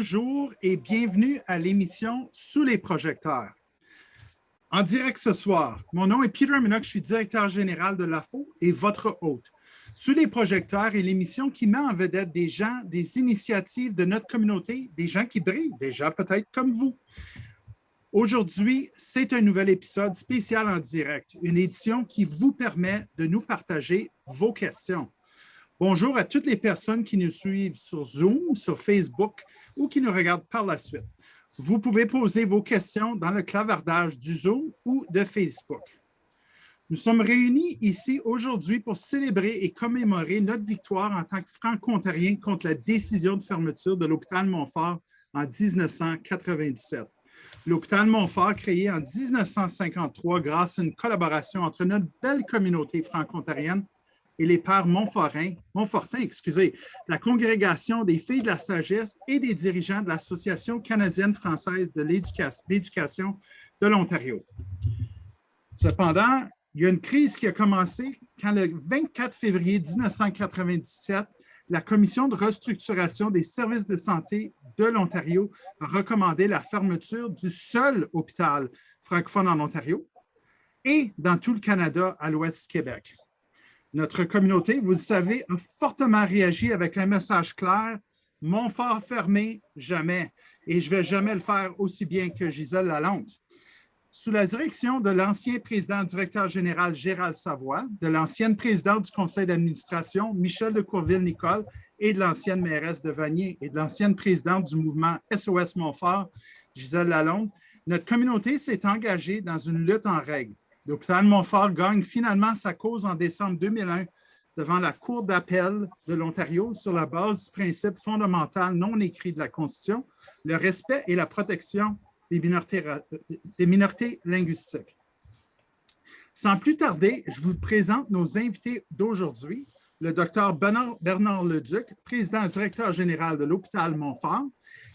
Bonjour et bienvenue à l'émission Sous les projecteurs. En direct ce soir, mon nom est Peter Minock, je suis directeur général de l'AFO et votre hôte. Sous les projecteurs est l'émission qui met en vedette des gens, des initiatives de notre communauté, des gens qui brillent, des gens peut-être comme vous. Aujourd'hui, c'est un nouvel épisode spécial en direct, une édition qui vous permet de nous partager vos questions. Bonjour à toutes les personnes qui nous suivent sur Zoom, sur Facebook ou qui nous regardent par la suite. Vous pouvez poser vos questions dans le clavardage du Zoom ou de Facebook. Nous sommes réunis ici aujourd'hui pour célébrer et commémorer notre victoire en tant que Franco-Ontariens contre la décision de fermeture de l'hôpital Montfort en 1997. L'hôpital Montfort, créé en 1953 grâce à une collaboration entre notre belle communauté franco-ontarienne et les pères Montfortins, la Congrégation des Filles de la Sagesse et des dirigeants de l'Association canadienne-française de l'éducation de l'Ontario. Cependant, il y a une crise qui a commencé quand le 24 février 1997, la Commission de restructuration des services de santé de l'Ontario a recommandé la fermeture du seul hôpital francophone en Ontario et dans tout le Canada à l'ouest du Québec. Notre communauté, vous le savez, a fortement réagi avec un message clair, « Montfort fermé, jamais ». Et je ne vais jamais le faire aussi bien que Gisèle Lalonde. Sous la direction de l'ancien président-directeur général Gérald Savoie, de l'ancienne présidente du conseil d'administration Michel de Courville-Nicole et de l'ancienne mairesse de Vanier et de l'ancienne présidente du mouvement SOS Montfort, Gisèle Lalonde, notre communauté s'est engagée dans une lutte en règle. L'hôpital Montfort gagne finalement sa cause en décembre 2001 devant la Cour d'appel de l'Ontario sur la base du principe fondamental non écrit de la Constitution, le respect et la protection des minorités linguistiques. Sans plus tarder, je vous présente nos invités d'aujourd'hui, le Dr Bernard Leduc, président-directeur général de l'hôpital Montfort,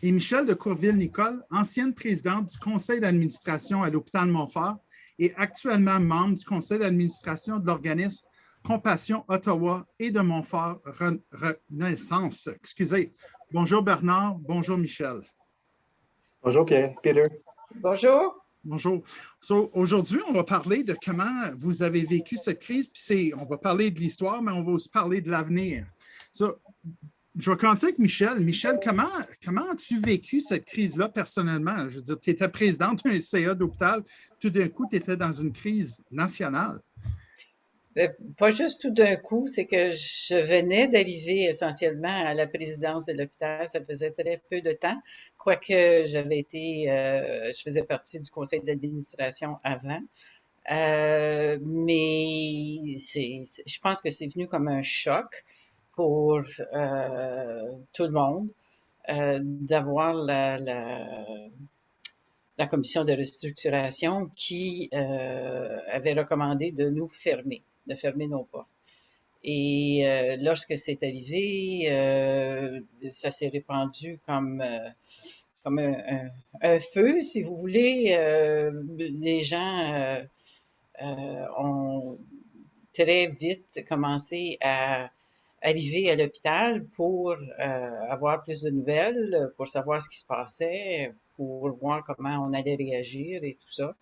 et Michel de Courville-Nicole, ancienne présidente du conseil d'administration à l'hôpital Montfort, et actuellement membre du conseil d'administration de l'organisme Compassion Ottawa et de Montfort Renaissance. Excusez. Bonjour Bernard, bonjour Michel. Bonjour Peter. Bonjour. Bonjour. Aujourd'hui, on va parler de comment vous avez vécu cette crise, puis on va parler de l'histoire, mais on va aussi parler de l'avenir. Je vais commencer avec Michel. Michel, comment as-tu vécu cette crise-là personnellement? Je veux dire, tu étais présidente d'un CA d'hôpital, tout d'un coup, tu étais dans une crise nationale. Pas juste tout d'un coup, c'est que je venais d'arriver essentiellement à la présidence de l'hôpital. Ça faisait très peu de temps, quoique je faisais partie du conseil d'administration avant. Mais je pense que c'est venu comme un choc pour tout le monde d'avoir la commission de restructuration qui avait recommandé de nous fermer, de fermer nos portes. Et lorsque c'est arrivé, ça s'est répandu comme un feu, si vous voulez. Les gens ont très vite commencé à arriver à l'hôpital pour avoir plus de nouvelles, pour savoir ce qui se passait, pour voir comment on allait réagir et tout ça.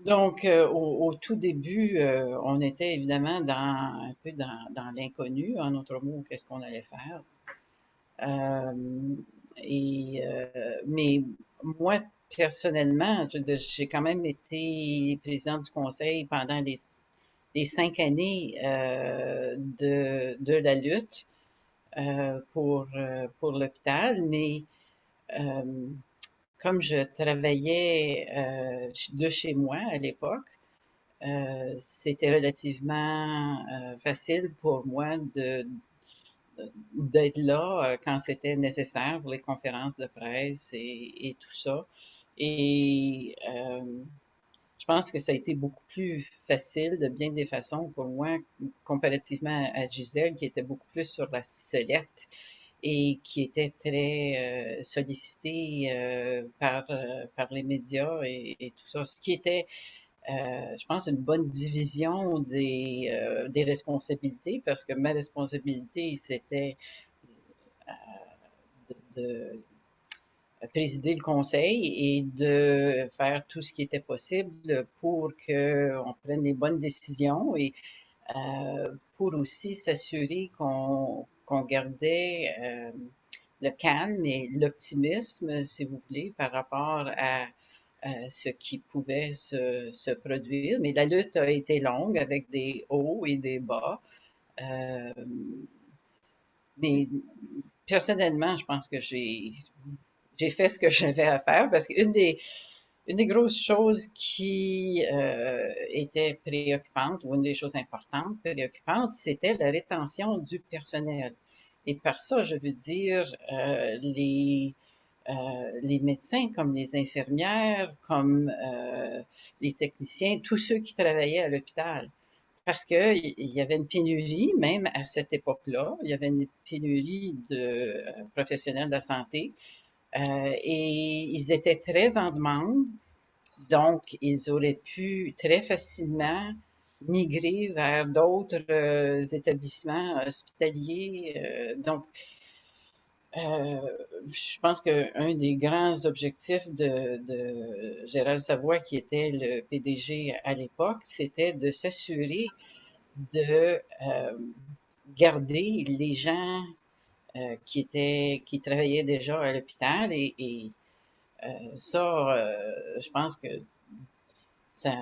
Donc, au tout début, on était évidemment un peu dans l'inconnu, en autre mot, qu'est-ce qu'on allait faire. Mais moi, personnellement, je veux dire, j'ai quand même été présidente du conseil pendant les 5 années de la lutte pour l'hôpital, mais comme je travaillais de chez moi à l'époque, c'était relativement facile pour moi d'être là quand c'était nécessaire pour les conférences de presse et tout ça. Et je pense que ça a été beaucoup plus facile de bien des façons pour moi comparativement à Gisèle qui était beaucoup plus sur la sellette et qui était très sollicitée par les médias et tout ça. Ce qui était, je pense, une bonne division des responsabilités parce que ma responsabilité, c'était de présider le conseil et de faire tout ce qui était possible pour qu'on prenne les bonnes décisions et pour aussi s'assurer qu'on gardait le calme et l'optimisme, si vous voulez, par rapport à ce qui pouvait se produire. Mais la lutte a été longue avec des hauts et des bas. Mais personnellement, je pense que j'ai fait ce que j'avais à faire parce qu'une des grosses choses qui était préoccupante, ou une des choses importantes, préoccupantes, c'était la rétention du personnel. Et par ça, je veux dire les médecins, comme les infirmières, comme les techniciens, tous ceux qui travaillaient à l'hôpital. Parce qu'il y avait une pénurie, même à cette époque-là, il y avait une pénurie de professionnels de la santé et ils étaient très en demande. Donc, ils auraient pu très facilement migrer vers d'autres établissements hospitaliers. Donc, je pense qu'un des grands objectifs de Gérald Savoie, qui était le PDG à l'époque, c'était de s'assurer de garder les gens qui travaillaient déjà à l'hôpital et ça, je pense que ça,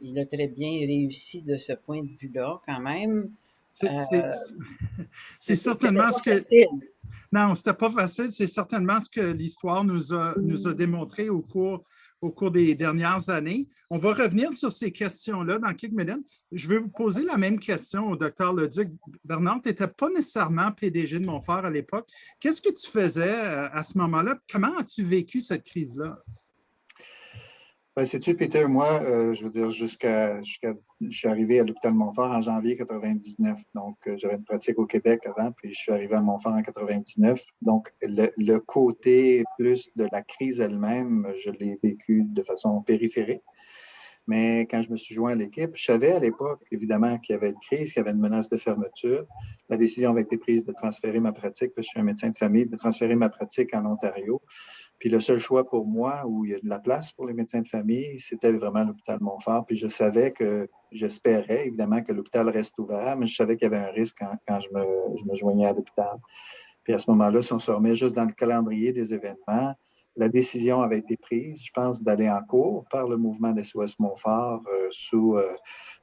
il a très bien réussi de ce point de vue-là, quand même. C'est Euh, c'est C'était certainement pas ce que... facile. Non, c'était pas facile. C'est certainement ce que l'histoire nous a démontré au cours des dernières années. On va revenir sur ces questions-là dans quelques minutes. Je vais vous poser la même question au docteur Leduc. Bernard, tu n'étais pas nécessairement PDG de Montfort à l'époque. Qu'est-ce que tu faisais à ce moment-là? Comment as-tu vécu cette crise-là? Ben, sais-tu, Peter, moi, je veux dire, je suis arrivé à l'hôpital Montfort en janvier 99. Donc, j'avais une pratique au Québec avant, puis je suis arrivé à Montfort en 99. Donc, le côté plus de la crise elle-même, je l'ai vécu de façon périphérique. Mais quand je me suis joint à l'équipe, je savais à l'époque, évidemment, qu'il y avait une crise, qu'il y avait une menace de fermeture. La décision avait été prise de transférer ma pratique, parce que je suis un médecin de famille, de transférer ma pratique en Ontario. Puis le seul choix pour moi, où il y a de la place pour les médecins de famille, c'était vraiment l'hôpital Montfort. Puis je savais que, j'espérais évidemment que l'hôpital reste ouvert, mais je savais qu'il y avait un risque quand je me joignais à l'hôpital. Puis à ce moment-là, si on se remet juste dans le calendrier des événements, la décision avait été prise, je pense, d'aller en cours par le mouvement d'SOS Montfort sous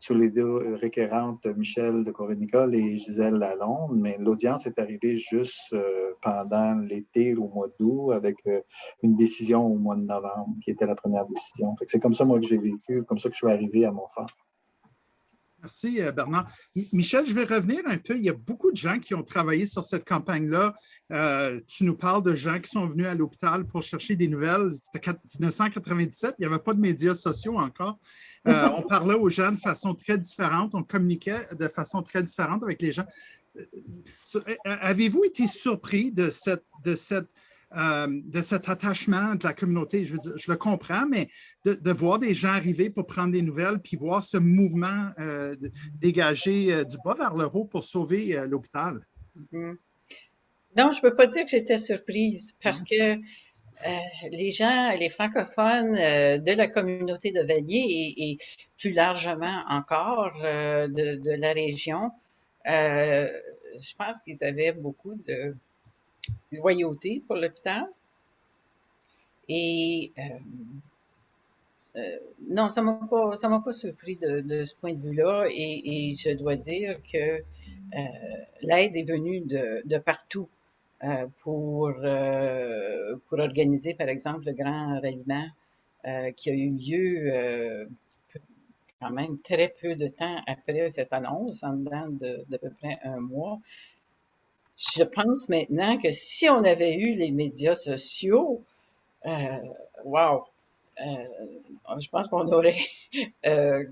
les deux requérantes Michel de Coré-Nicole et Gisèle Lalonde. Mais l'audience est arrivée juste pendant l'été, au mois d'août, avec une décision au mois de novembre, qui était la première décision. Fait que c'est comme ça, moi, que j'ai vécu, comme ça que je suis arrivé à Montfort. Merci, Bernard. Michel, je vais revenir un peu. Il y a beaucoup de gens qui ont travaillé sur cette campagne-là. Tu nous parles de gens qui sont venus à l'hôpital pour chercher des nouvelles. C'était 1997, il n'y avait pas de médias sociaux encore. On parlait aux gens de façon très différente, on communiquait de façon très différente avec les gens. Avez-vous été surpris de cet attachement de la communauté? Je veux dire, je le comprends, mais de voir des gens arriver pour prendre des nouvelles, puis voir ce mouvement dégager du bas vers le haut pour sauver l'hôpital. Mm-hmm. Non, je ne peux pas dire que j'étais surprise parce que les gens, les francophones de la communauté de Vanier et plus largement encore de la région, je pense qu'ils avaient beaucoup de loyauté pour l'hôpital. Et non, ça m'a pas surpris de ce point de vue-là. Et je dois dire que l'aide est venue de partout pour organiser, par exemple, le grand ralliement qui a eu lieu quand même très peu de temps après cette annonce, en dedans d'à peu près un mois. Je pense maintenant que si on avait eu les médias sociaux, wow, je pense qu'on aurait, euh,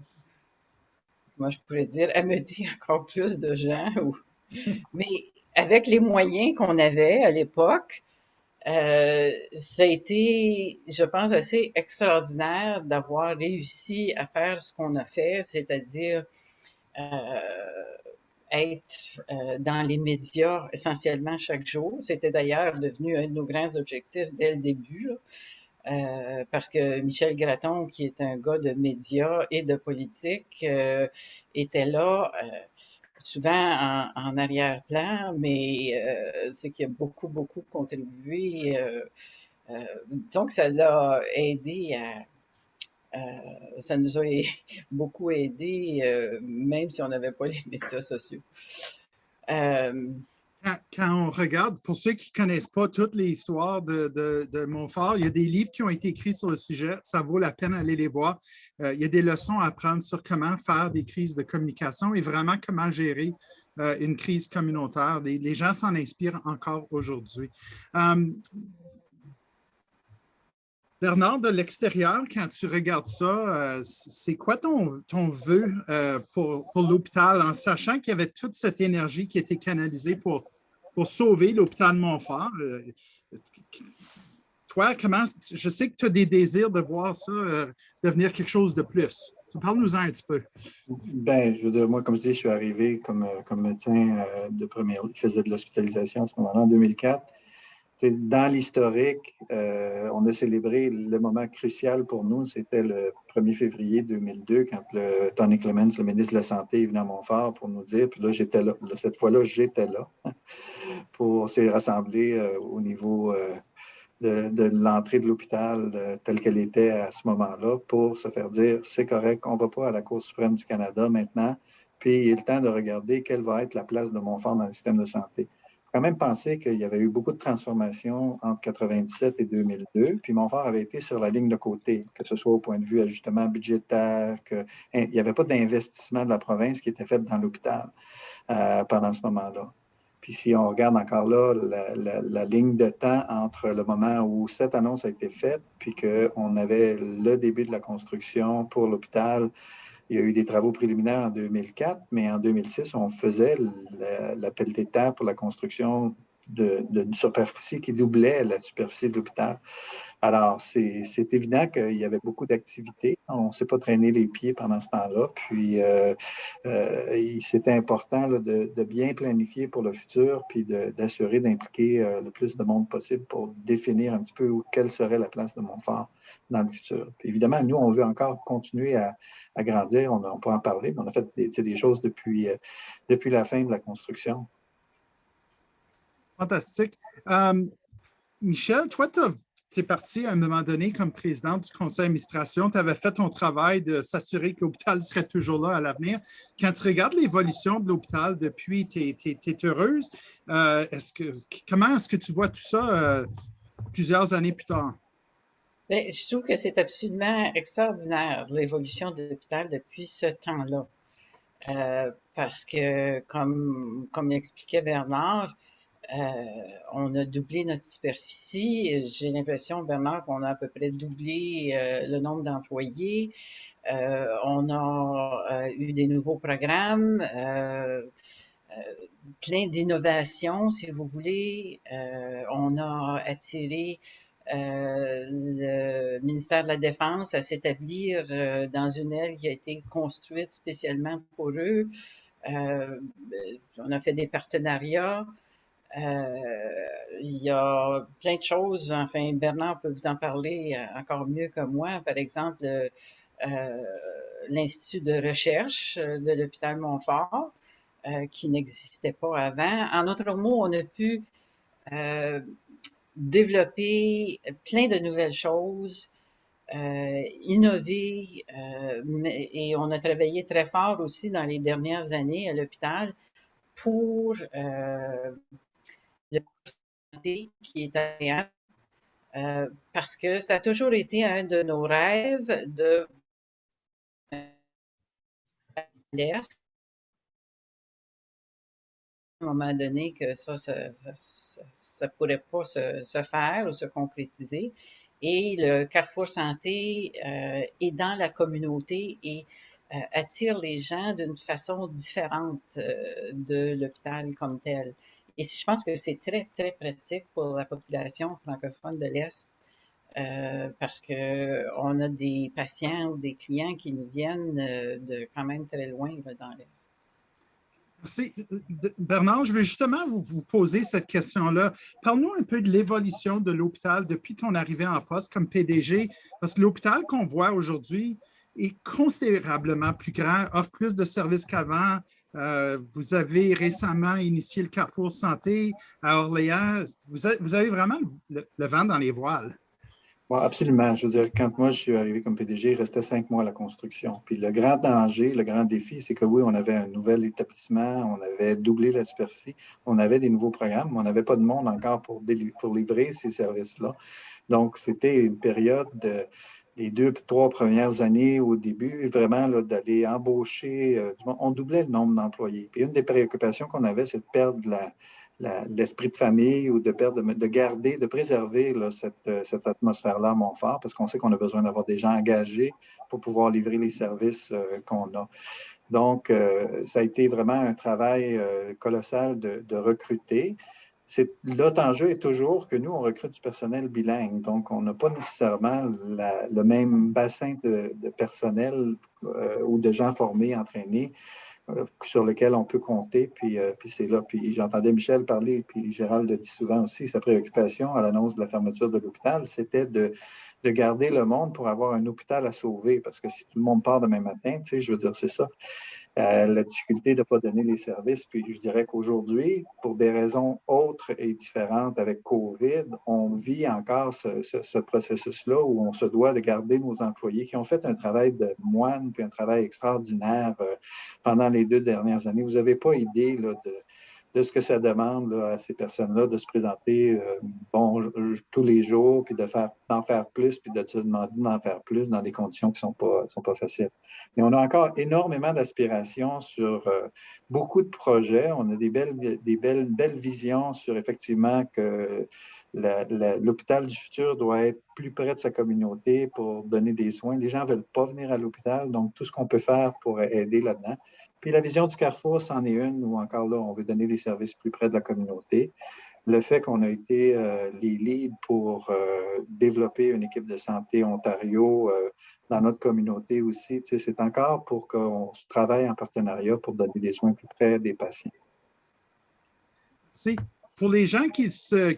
moi je pourrais dire, amené encore plus de gens. Mais avec les moyens qu'on avait à l'époque, ça a été, je pense, assez extraordinaire d'avoir réussi à faire ce qu'on a fait, c'est-à-dire être dans les médias essentiellement chaque jour. C'était d'ailleurs devenu un de nos grands objectifs dès le début, parce que Michel Gratton, qui est un gars de médias et de politique, était là souvent en arrière-plan, mais c'est qu'il a beaucoup, beaucoup contribué. Disons que ça l'a aidé ça nous a beaucoup aidé, même si on n'avait pas les médias sociaux. Quand on regarde, pour ceux qui ne connaissent pas toutes les histoires de Montfort, il y a des livres qui ont été écrits sur le sujet. Ça vaut la peine d'aller les voir. Il y a des leçons à apprendre sur comment faire des crises de communication et vraiment comment gérer une crise communautaire. Les gens s'en inspirent encore aujourd'hui. Bernard, de l'extérieur, quand tu regardes ça, c'est quoi ton vœu pour l'hôpital, en sachant qu'il y avait toute cette énergie qui était canalisée pour sauver l'hôpital de Montfort? Toi, je sais que tu as des désirs de voir ça devenir quelque chose de plus. Parle-nous-en un petit peu. Ben, je veux dire, moi, comme je dis, je suis arrivé comme médecin de première, qui faisait de l'hospitalisation à ce moment-là, en 2004. Dans l'historique, on a célébré le moment crucial pour nous, c'était le 1er février 2002, quand Tony Clements, le ministre de la Santé, est venu à Montfort pour nous dire, puis là, j'étais là. Cette fois-là, j'étais là. On s'est rassemblés au niveau de l'entrée de l'hôpital telle qu'elle était à ce moment-là pour se faire dire, c'est correct, on ne va pas à la Cour suprême du Canada maintenant, puis il est le temps de regarder quelle va être la place de Montfort dans le système de santé. Quand même penser qu'il y avait eu beaucoup de transformations entre 1997 et 2002, puis Montfort avait été sur la ligne de côté, que ce soit au point de vue ajustement budgétaire, qu'il n'y avait pas d'investissement de la province qui était fait dans l'hôpital pendant ce moment-là. Puis si on regarde encore là la ligne de temps entre le moment où cette annonce a été faite, puis qu'on avait le début de la construction pour l'hôpital. Il y a eu des travaux préliminaires en 2004, mais en 2006, on faisait l'appel des terres pour la construction d'une superficie qui doublait la superficie de l'hôpital. Alors, c'est évident qu'il y avait beaucoup d'activités. On ne s'est pas traîné les pieds pendant ce temps-là. Puis, c'était important là, de bien planifier pour le futur, puis d'assurer d'impliquer le plus de monde possible pour définir un petit peu quelle serait la place de Montfort dans le futur. Puis, évidemment, nous, on veut encore continuer à grandir. On peut en parler, mais on a fait des choses depuis la fin de la construction. Fantastique. Michel, toi, tu es parti à un moment donné comme président du conseil d'administration. Tu avais fait ton travail de s'assurer que l'hôpital serait toujours là à l'avenir. Quand tu regardes l'évolution de l'hôpital depuis, tu es heureuse. Comment est-ce que tu vois tout ça plusieurs années plus tard? Bien, je trouve que c'est absolument extraordinaire, l'évolution de l'hôpital depuis ce temps-là. Parce que, comme l'expliquait Bernard, on a doublé notre superficie. J'ai l'impression, Bernard, qu'on a à peu près doublé le nombre d'employés. On a eu des nouveaux programmes, plein d'innovations, si vous voulez. On a attiré le ministère de la Défense à s'établir dans une aile qui a été construite spécialement pour eux. On a fait des partenariats. Il y a plein de choses. Enfin, Bernard peut vous en parler encore mieux que moi. Par exemple, l'Institut de recherche de l'hôpital Montfort, qui n'existait pas avant. En d'autres mots, on a pu développer plein de nouvelles choses, innover, et on a travaillé très fort aussi dans les dernières années à l'hôpital pour le santé qui est agréable, parce que ça a toujours été un de nos rêves de l'Est. À un moment donné que ça pourrait pas se faire ou se concrétiser. Et le Carrefour Santé est dans la communauté et attire les gens d'une façon différente de l'hôpital comme tel. Et je pense que c'est très, très pratique pour la population francophone de l'Est parce qu'on a des patients ou des clients qui nous viennent de quand même très loin là, dans l'Est. Merci. Bernard, je veux justement vous poser cette question-là. Parle-nous un peu de l'évolution de l'hôpital depuis ton arrivée en poste comme PDG, parce que l'hôpital qu'on voit aujourd'hui est considérablement plus grand, offre plus de services qu'avant. Vous avez récemment initié le Carrefour Santé à Orléans. Vous avez vraiment le vent dans les voiles. Bon, absolument. Je veux dire, quand moi je suis arrivé comme PDG, il restait 5 mois à la construction. Puis le grand danger, le grand défi, c'est que oui, on avait un nouvel établissement, on avait doublé la superficie, on avait des nouveaux programmes, mais on n'avait pas de monde encore pour livrer ces services-là. Donc, c'était une période des 2, 3 premières années au début, vraiment d'aller embaucher. On doublait le nombre d'employés. Puis une des préoccupations qu'on avait, c'est de perdre l'esprit de famille ou de garder, de préserver là, cette atmosphère-là à Montfort, parce qu'on sait qu'on a besoin d'avoir des gens engagés pour pouvoir livrer les services qu'on a. Donc, ça a été vraiment un travail colossal de recruter. L'autre enjeu est toujours que nous, on recrute du personnel bilingue. Donc, on n'a pas nécessairement le même bassin de personnel ou de gens formés, entraînés sur lequel on peut compter. Puis c'est là. Puis j'entendais Michel parler, puis Gérald le dit souvent aussi, sa préoccupation à l'annonce de la fermeture de l'hôpital, c'était de garder le monde pour avoir un hôpital à sauver. Parce que si tout le monde part demain matin, tu sais, je veux dire, c'est ça. La difficulté de ne pas donner les services. Puis je dirais qu'aujourd'hui, pour des raisons autres et différentes avec COVID, on vit encore ce processus-là où on se doit de garder nos employés qui ont fait un travail de moine puis un travail extraordinaire pendant les 2 dernières années. Vous n'avez pas idée là, de ce que ça demande là, à ces personnes-là de se présenter tous les jours, puis d'en faire plus, puis de se demander d'en faire plus dans des conditions qui sont pas faciles. Mais on a encore énormément d'aspirations sur beaucoup de projets. On a des belles visions sur effectivement que l'hôpital du futur doit être plus près de sa communauté pour donner des soins. Les gens ne veulent pas venir à l'hôpital, donc tout ce qu'on peut faire pour aider là-dedans. Puis la vision du Carrefour, c'en est une où encore là, on veut donner des services plus près de la communauté. Le fait qu'on a été les leads pour développer une équipe de santé Ontario dans notre communauté aussi, c'est encore pour qu'on se travaille en partenariat pour donner des soins plus près des patients. C'est pour les gens qui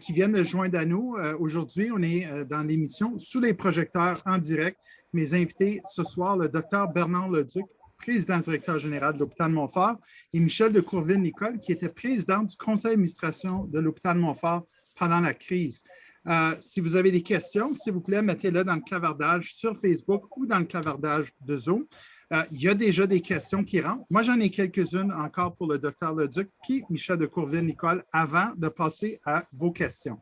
viennent de joindre à nous, aujourd'hui, on est dans l'émission Sous les projecteurs en direct. Mes invités ce soir, le docteur Bernard Leduc, président directeur général de l'hôpital Montfort, et Michel de Courville-Nicole, qui était président du conseil d'administration de l'hôpital Montfort pendant la crise. Si vous avez des questions, s'il vous plaît, mettez-les dans le clavardage sur Facebook ou dans le clavardage de Zoom. Il y a déjà des questions qui rentrent. Moi, j'en ai quelques-unes encore pour le docteur Leduc puis Michel de Courville-Nicole avant de passer à vos questions.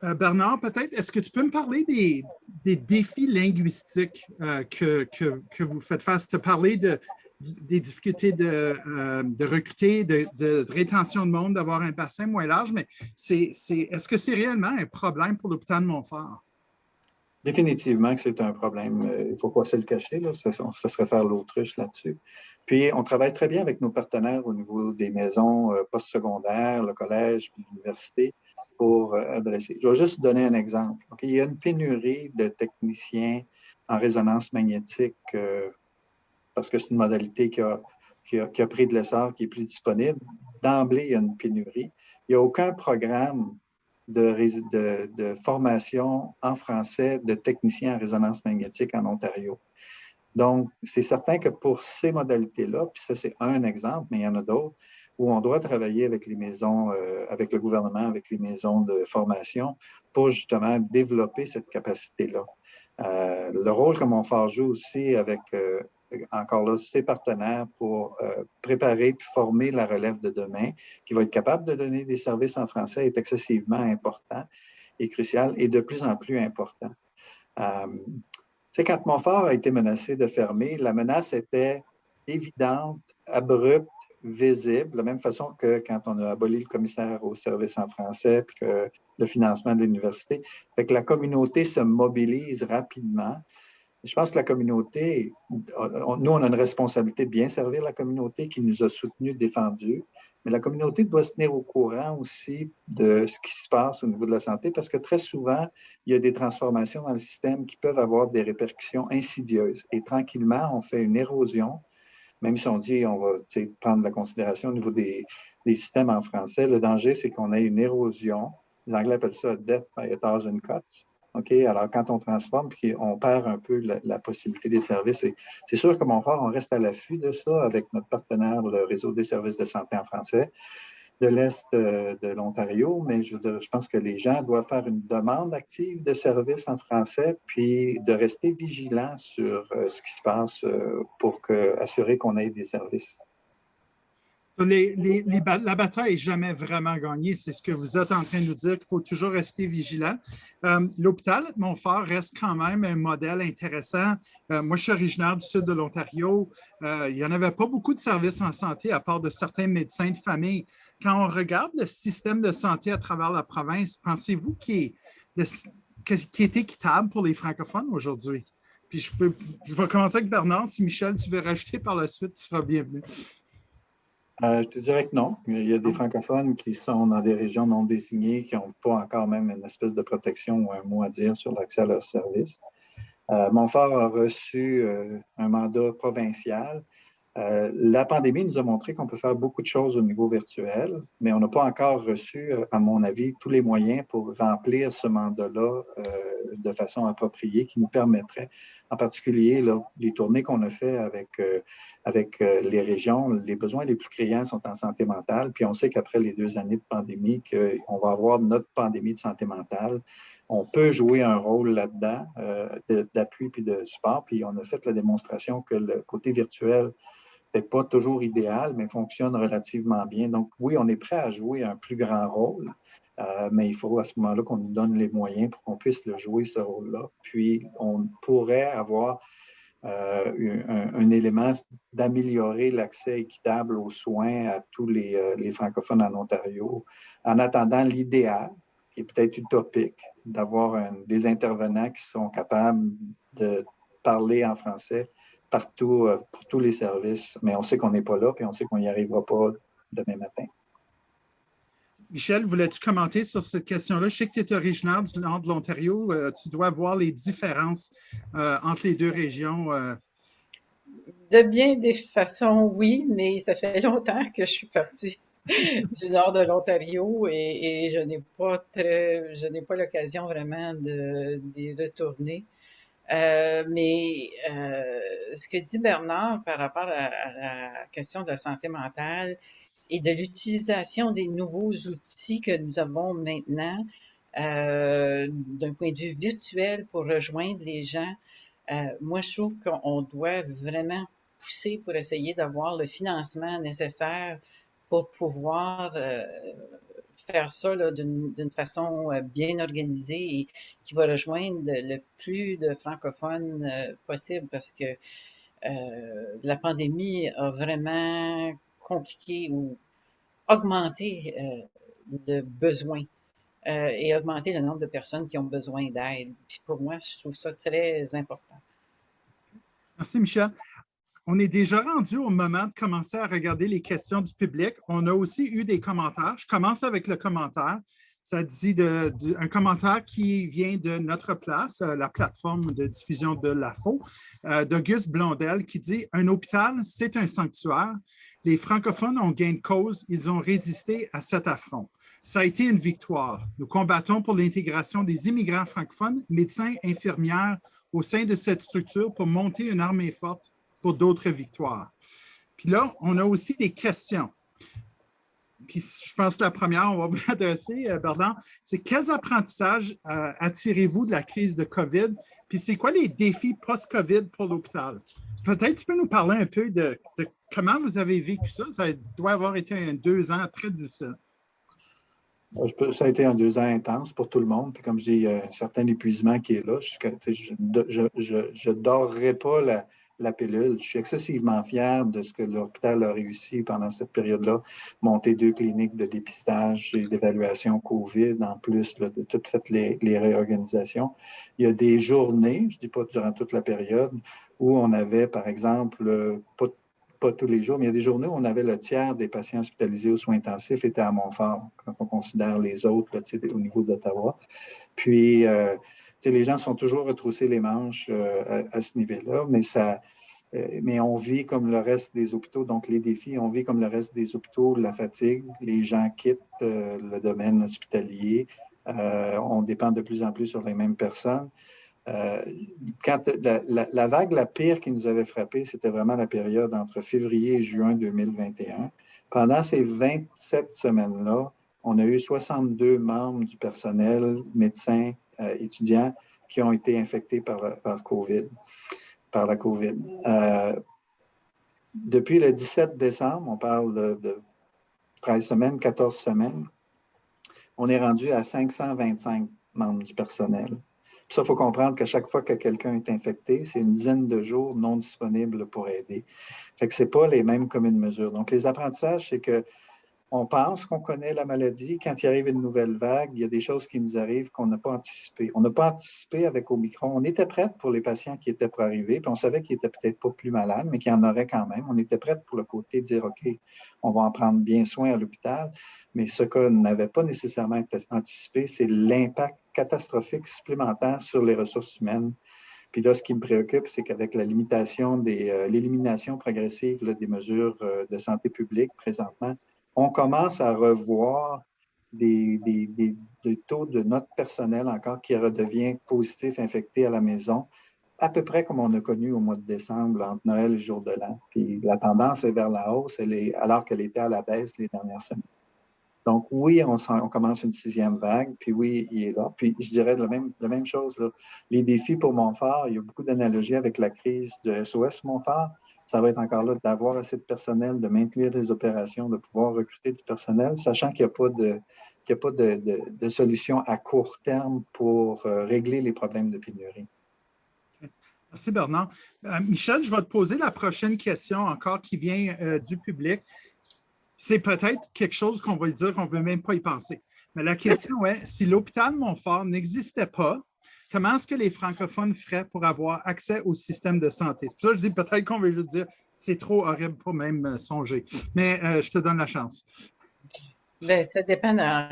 Bernard, peut-être, est-ce que tu peux me parler des défis linguistiques que vous faites face? Tu as parlé des difficultés de recruter, de rétention de monde, d'avoir un bassin moins large, mais est-ce que c'est réellement un problème pour l'hôpital de Montfort? Définitivement que c'est un problème. Il ne faut pas se le cacher, là. Ça serait faire l'autruche là-dessus. Puis, on travaille très bien avec nos partenaires au niveau des maisons postsecondaires, le collège, puis l'université, pour adresser. Je vais juste donner un exemple. Okay? Il y a une pénurie de techniciens en résonance magnétique parce que c'est une modalité qui a pris de l'essor, qui est plus disponible. D'emblée, il y a une pénurie. Il n'y a aucun programme de formation en français de techniciens en résonance magnétique en Ontario. Donc, c'est certain que pour ces modalités-là, puis ça, c'est un exemple, mais il y en a d'autres, où on doit travailler avec les maisons, avec le gouvernement, avec les maisons de formation pour justement développer cette capacité-là. Le rôle que Montfort joue aussi avec, encore là, ses partenaires pour préparer puis former la relève de demain, qui va être capable de donner des services en français, est excessivement important et crucial et de plus en plus important. Quand Montfort a été menacé de fermer, la menace était évidente, abrupte, visible, de la même façon que quand on a aboli le commissaire aux services en français puis que le financement de l'université. Fait que la communauté se mobilise rapidement. Je pense que la communauté, nous, on a une responsabilité de bien servir la communauté qui nous a soutenus, défendus. Mais la communauté doit se tenir au courant aussi de ce qui se passe au niveau de la santé parce que très souvent, il y a des transformations dans le système qui peuvent avoir des répercussions insidieuses. Et tranquillement, on fait une érosion, même si on dit on va prendre la considération au niveau des systèmes en français. Le danger, c'est qu'on ait une érosion. Les Anglais appellent ça death by a thousand cuts. OK? Alors, quand on transforme, puis on perd un peu la possibilité des services. Et c'est sûr que Montfort, on reste à l'affût de ça avec notre partenaire, le Réseau des services de santé en français de l'Est de l'Ontario, mais je veux dire, je pense que les gens doivent faire une demande active de services en français, puis de rester vigilants sur ce qui se passe pour assurer qu'on ait des services. La bataille n'est jamais vraiment gagnée. C'est ce que vous êtes en train de nous dire, qu'il faut toujours rester vigilant. L'hôpital de Montfort reste quand même un modèle intéressant. Moi, je suis originaire du sud de l'Ontario. Il n'y en avait pas beaucoup de services en santé à part de certains médecins de famille. Quand on regarde le système de santé à travers la province, pensez-vous qu'il est équitable pour les francophones aujourd'hui? Puis je vais commencer avec Bernard. Si Michel, tu veux rajouter par la suite, tu seras bienvenu. Je te dirais que non. Il y a des francophones qui sont dans des régions non désignées, qui n'ont pas encore même une espèce de protection ou un mot à dire sur l'accès à leurs services. Montfort a reçu un mandat provincial. La pandémie nous a montré qu'on peut faire beaucoup de choses au niveau virtuel, mais on n'a pas encore reçu, à mon avis, tous les moyens pour remplir ce mandat-là de façon appropriée qui nous permettrait, en particulier, là, les tournées qu'on a fait avec les régions, les besoins les plus criants sont en santé mentale, puis on sait qu'après les 2 années de pandémie, qu'on va avoir notre pandémie de santé mentale. On peut jouer un rôle là-dedans, d'appui puis de support, puis on a fait la démonstration que le côté virtuel peut-être pas toujours idéal, mais fonctionne relativement bien. Donc, oui, on est prêt à jouer un plus grand rôle, mais il faut à ce moment-là qu'on nous donne les moyens pour qu'on puisse le jouer, ce rôle-là. Puis, on pourrait avoir un élément d'améliorer l'accès équitable aux soins à tous les francophones en Ontario, en attendant l'idéal, qui est peut-être utopique, d'avoir des intervenants qui sont capables de parler en français partout pour tous les services. Mais on sait qu'on n'est pas là, puis on sait qu'on n'y arrivera pas demain matin. Michel, voulais-tu commenter sur cette question-là? Je sais que tu es originaire du nord de l'Ontario. Tu dois voir les différences entre les deux régions. De bien des façons, oui, mais ça fait longtemps que je suis partie du nord de l'Ontario et je n'ai pas l'occasion vraiment d'y retourner. Mais ce que dit Bernard par rapport à la question de la santé mentale et de l'utilisation des nouveaux outils que nous avons maintenant d'un point de vue virtuel pour rejoindre les gens, moi je trouve qu'on doit vraiment pousser pour essayer d'avoir le financement nécessaire pour pouvoir faire ça d'une façon bien organisée et qui va rejoindre le plus de francophones possible parce que la pandémie a vraiment compliqué ou augmenté le besoin et augmenté le nombre de personnes qui ont besoin d'aide. Puis pour moi, je trouve ça très important. Merci, Michel. On est déjà rendu au moment de commencer à regarder les questions du public. On a aussi eu des commentaires. Je commence avec le commentaire. Ça dit un commentaire qui vient de Notre Place, la plateforme de diffusion de l'AFO, d'Auguste Blondel, qui dit « Un hôpital, c'est un sanctuaire. Les francophones ont gain de cause. Ils ont résisté à cet affront. Ça a été une victoire. Nous combattons pour l'intégration des immigrants francophones, médecins, infirmières, au sein de cette structure pour monter une armée forte pour d'autres victoires. » Puis là, on a aussi des questions. Puis je pense que la première, on va vous adresser, Bernard, c'est quels apprentissages attirez-vous de la crise de COVID? Puis c'est quoi les défis post-COVID pour l'hôpital? Peut-être tu peux nous parler un peu de comment vous avez vécu ça. Ça doit avoir été 2 ans très difficiles. Ça a été 2 ans intense pour tout le monde. Puis comme je dis, il y a un certain épuisement qui est là. Je ne dorerai pas la pilule. Je suis excessivement fier de ce que l'hôpital a réussi pendant cette période-là. Monter 2 cliniques de dépistage et d'évaluation COVID, en plus là, de toutes faites les réorganisations. Il y a des journées, je ne dis pas durant toute la période, où on avait, par exemple, pas pas tous les jours, mais il y a des journées où on avait le tiers des patients hospitalisés aux soins intensifs étaient à Montfort, quand on considère les autres là, au niveau d'Ottawa. Puis, les gens sont toujours retroussés les manches à ce niveau-là, mais on vit comme le reste des hôpitaux. Donc, les défis, on vit comme le reste des hôpitaux, la fatigue, les gens quittent le domaine hospitalier, on dépend de plus en plus sur les mêmes personnes. Quand la vague la pire qui nous avait frappé, c'était vraiment la période entre février et juin 2021. Pendant ces 27 semaines-là, on a eu 62 membres du personnel, médecins, étudiants, qui ont été infectés par la COVID. Depuis le 17 décembre, on parle de 13 semaines, 14 semaines, on est rendu à 525 membres du personnel. Puis ça, il faut comprendre qu'à chaque fois que quelqu'un est infecté, c'est une dizaine de jours non disponibles pour aider. Fait que ce n'est pas les mêmes communes mesures. Donc, les apprentissages, c'est qu'on pense qu'on connaît la maladie. Quand il arrive une nouvelle vague, il y a des choses qui nous arrivent qu'on n'a pas anticipées. On n'a pas anticipé avec Omicron. On était prêts pour les patients qui étaient pour arriver, puis on savait qu'ils n'étaient peut-être pas plus malades, mais qu'il y en aurait quand même. On était prêts pour le côté de dire, OK, on va en prendre bien soin à l'hôpital. Mais ce qu'on n'avait pas nécessairement anticipé, c'est l'impact catastrophique supplémentaire sur les ressources humaines. Puis là, ce qui me préoccupe, c'est qu'avec la limitation l'élimination progressive là, des mesures de santé publique présentement, on commence à revoir des taux de notre personnel encore qui redevient positif, infecté à la maison, à peu près comme on a connu au mois de décembre, là, entre Noël et le jour de l'an. Puis la tendance est vers la hausse, alors qu'elle était à la baisse les dernières semaines. Donc oui, on commence une 6e vague, puis oui, il est là. Puis je dirais la même chose, là. Les défis pour Montfort, il y a beaucoup d'analogies avec la crise de SOS Montfort. Ça va être encore là d'avoir assez de personnel, de maintenir les opérations, de pouvoir recruter du personnel, sachant qu'il n'y a pas de solution à court terme pour régler les problèmes de pénurie. Merci, Bernard. Michel, je vais te poser la prochaine question encore qui vient du public. C'est peut-être quelque chose qu'on va dire qu'on ne veut même pas y penser. Mais la question est, si l'hôpital Montfort n'existait pas, comment est-ce que les francophones feraient pour avoir accès au système de santé? C'est pour ça que je dis peut-être qu'on veut juste dire c'est trop horrible pour même songer. Mais je te donne la chance. Bien, ça dépend dans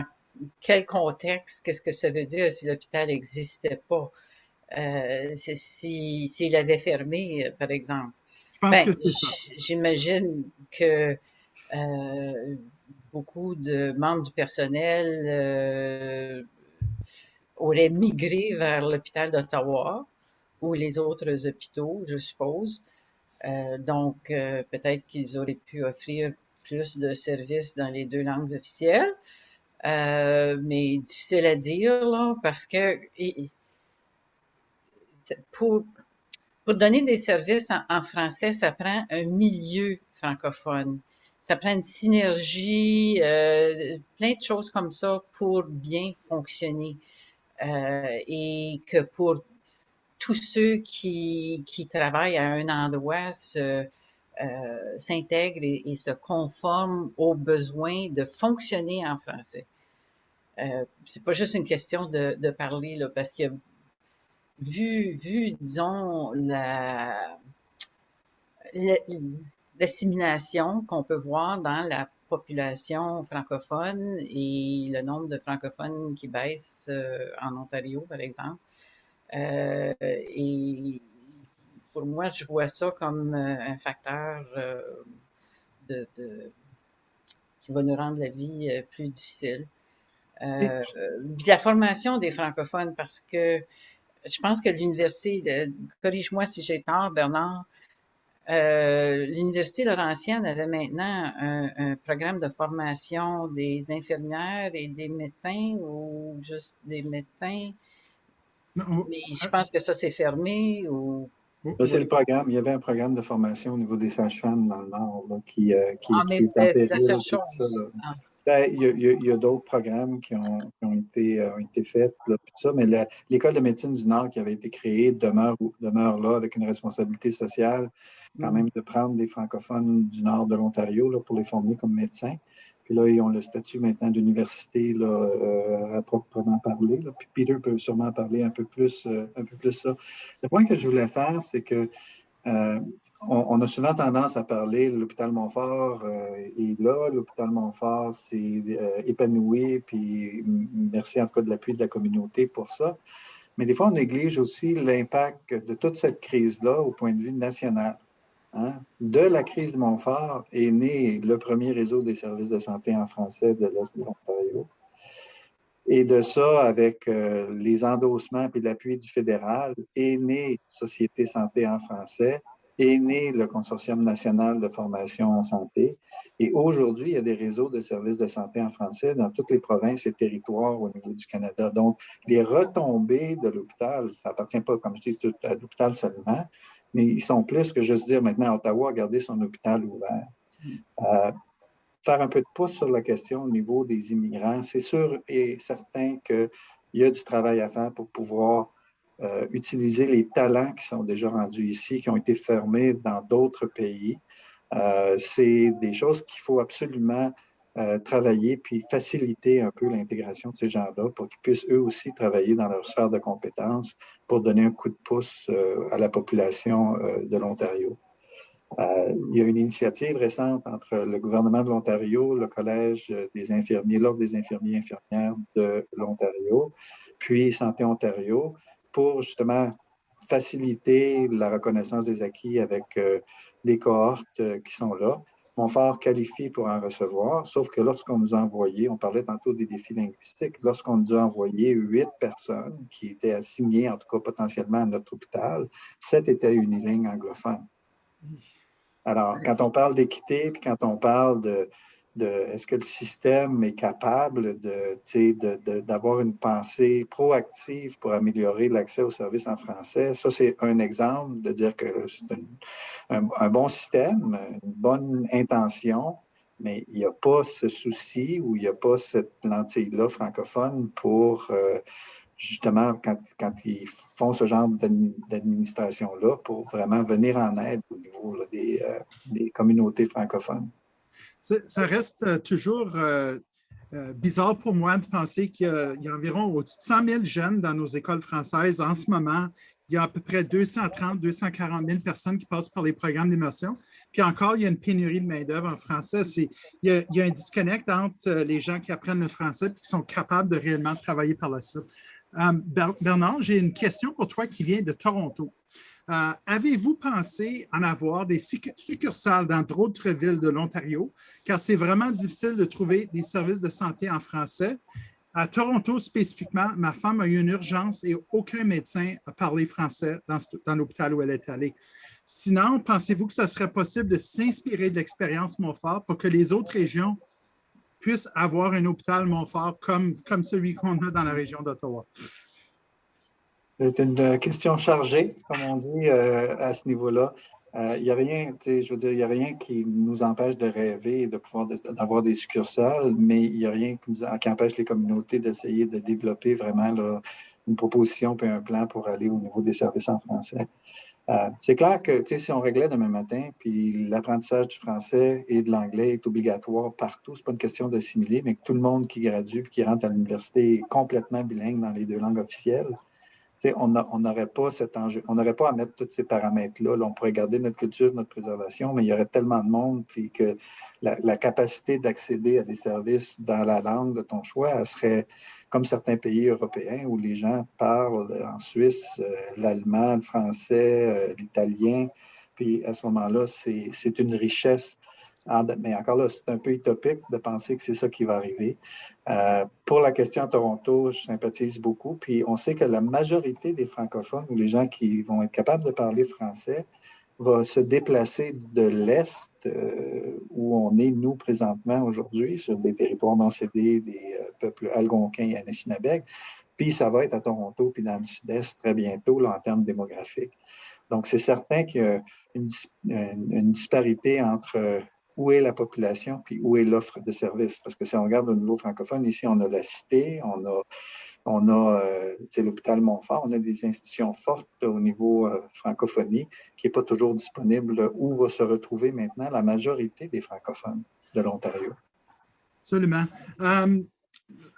quel contexte, qu'est-ce que ça veut dire si l'hôpital n'existait pas. S'il avait fermé, par exemple. Je pense que c'est ça. J'imagine que beaucoup de membres du personnel auraient migré vers l'hôpital d'Ottawa ou les autres hôpitaux, je suppose. Donc, peut-être qu'ils auraient pu offrir plus de services dans les 2 langues officielles. Mais difficile à dire, là, parce que pour donner des services en français, ça prend un milieu francophone. Ça prend une synergie, plein de choses comme ça pour bien fonctionner. Et que pour tous ceux qui travaillent à un endroit s'intègrent et se conforment aux besoins de fonctionner en français. C'est pas juste une question de parler, là, parce que vu disons, l'assimilation qu'on peut voir dans la population francophone et le nombre de francophones qui baisse en Ontario, par exemple. Et pour moi, je vois ça comme un facteur qui va nous rendre la vie plus difficile. Puis la formation des francophones, parce que je pense que l'université, corrige-moi si j'ai tort, Bernard, l'université Laurentienne avait maintenant un programme de formation des infirmières et des médecins ou juste des médecins. Non, Mais je pense que ça s'est fermé ou. Là, c'est le programme. Il y avait un programme de formation au niveau des sages-femmes dans le Nord là, qui mais est en c'est la péril. seule Ça, chose. là. Ben, il y a d'autres programmes qui ont été faits, là, puis ça, mais l'École de médecine du Nord qui avait été créée demeure là avec une responsabilité sociale quand même de prendre des francophones du Nord de l'Ontario là, pour les former comme médecins. Puis là, ils ont le statut maintenant d'université à proprement parler. Là. Puis Peter peut sûrement parler un peu plus ça. Le point que je voulais faire, c'est que On a souvent tendance à parler de l'hôpital Montfort est là, l'hôpital Montfort s'est épanoui, puis merci en tout cas de l'appui de la communauté pour ça. Mais des fois, on néglige aussi l'impact de toute cette crise-là au point de vue national. Hein? De la crise de Montfort est né le premier réseau des services de santé en français de l'Est de l'Ontario. Et de ça, avec les endossements et l'appui du fédéral, est né Société Santé en français, est né le Consortium national de formation en santé. Et aujourd'hui, il y a des réseaux de services de santé en français dans toutes les provinces et territoires au niveau du Canada. Donc, les retombées de l'hôpital, ça n'appartient pas, comme je dis, à l'hôpital seulement, mais ils sont plus que juste dire maintenant à Ottawa, garder son hôpital ouvert. Faire un peu de pouce sur la question au niveau des immigrants. C'est sûr et certain qu'il y a du travail à faire pour pouvoir utiliser les talents qui sont déjà rendus ici, qui ont été fermés dans d'autres pays. C'est des choses qu'il faut absolument travailler puis faciliter un peu l'intégration de ces gens-là pour qu'ils puissent eux aussi travailler dans leur sphère de compétences pour donner un coup de pouce à la population de l'Ontario. Il y a une initiative récente entre le gouvernement de l'Ontario, le Collège des infirmiers, l'Ordre des infirmiers et infirmières de l'Ontario, puis Santé Ontario, pour justement faciliter la reconnaissance des acquis avec des cohortes qui sont là. Montfort qualifie pour en recevoir, sauf que lorsqu'on nous a envoyé, on parlait tantôt des défis linguistiques, lorsqu'on nous a envoyé 8 personnes qui étaient assignées, en tout cas potentiellement à notre hôpital, 7 étaient unilingues anglophones. Alors, quand on parle d'équité, puis quand on parle de est-ce que le système est capable d'avoir une pensée proactive pour améliorer l'accès aux services en français, ça, c'est un exemple de dire que c'est un bon système, une bonne intention, mais il n'y a pas ce souci ou il n'y a pas cette lentille-là francophone pour justement, quand ils font ce genre d'administration-là, pour vraiment venir en aide au niveau là, des communautés francophones. Ça reste toujours bizarre pour moi de penser qu'il y a environ au-dessus de 100 000 jeunes dans nos écoles françaises en ce moment. Il y a à peu près 230 240 000 personnes qui passent par les programmes d'immersion. Puis encore, il y a une pénurie de main-d'œuvre en français. Il y a un disconnect entre les gens qui apprennent le français et qui sont capables de réellement travailler par la suite. Bernard, j'ai une question pour toi qui vient de Toronto. Avez-vous pensé en avoir des succursales dans d'autres villes de l'Ontario? Car c'est vraiment difficile de trouver des services de santé en français. À Toronto spécifiquement, ma femme a eu une urgence et aucun médecin a parlé français dans l'hôpital où elle est allée. Sinon, pensez-vous que ça serait possible de s'inspirer de l'expérience Montfort pour que les autres régions puissent avoir un hôpital Montfort comme celui qu'on a dans la région d'Ottawa? C'est une question chargée, comme on dit, à ce niveau-là. Il n'y a rien, je veux dire, il n'y a rien qui nous empêche de rêver et de pouvoir d'avoir des succursales, mais il n'y a rien qui empêche les communautés d'essayer de développer vraiment là, une proposition puis un plan pour aller au niveau des services en français. C'est clair que si on réglait demain matin, puis l'apprentissage du français et de l'anglais est obligatoire partout, c'est pas une question d'assimiler, mais que tout le monde qui gradue et qui rentre à l'université est complètement bilingue dans les 2 langues officielles, on n'aurait pas cet enjeu, on n'aurait pas à mettre tous ces paramètres-là. Là, on pourrait garder notre culture, notre préservation, mais il y aurait tellement de monde puis que la capacité d'accéder à des services dans la langue de ton choix, elle serait comme certains pays européens où les gens parlent en Suisse l'allemand, le français, l'italien. Puis à ce moment-là, c'est une richesse. Mais encore là, c'est un peu utopique de penser que c'est ça qui va arriver. Pour la question à Toronto, je sympathise beaucoup. Puis on sait que la majorité des francophones ou les gens qui vont être capables de parler français va se déplacer de l'Est, où on est, nous, présentement, aujourd'hui, sur des territoires non cédés, des peuples algonquins et anishinabeg. Puis ça va être à Toronto, puis dans le Sud-Est très bientôt, là, en termes démographiques. Donc, c'est certain qu'il y a une disparité entre où est la population puis où est l'offre de services. Parce que si on regarde au niveau francophone, ici, on a la Cité, on a l'hôpital Montfort, on a des institutions fortes au niveau francophonie qui n'est pas toujours disponible où va se retrouver maintenant la majorité des francophones de l'Ontario. Absolument.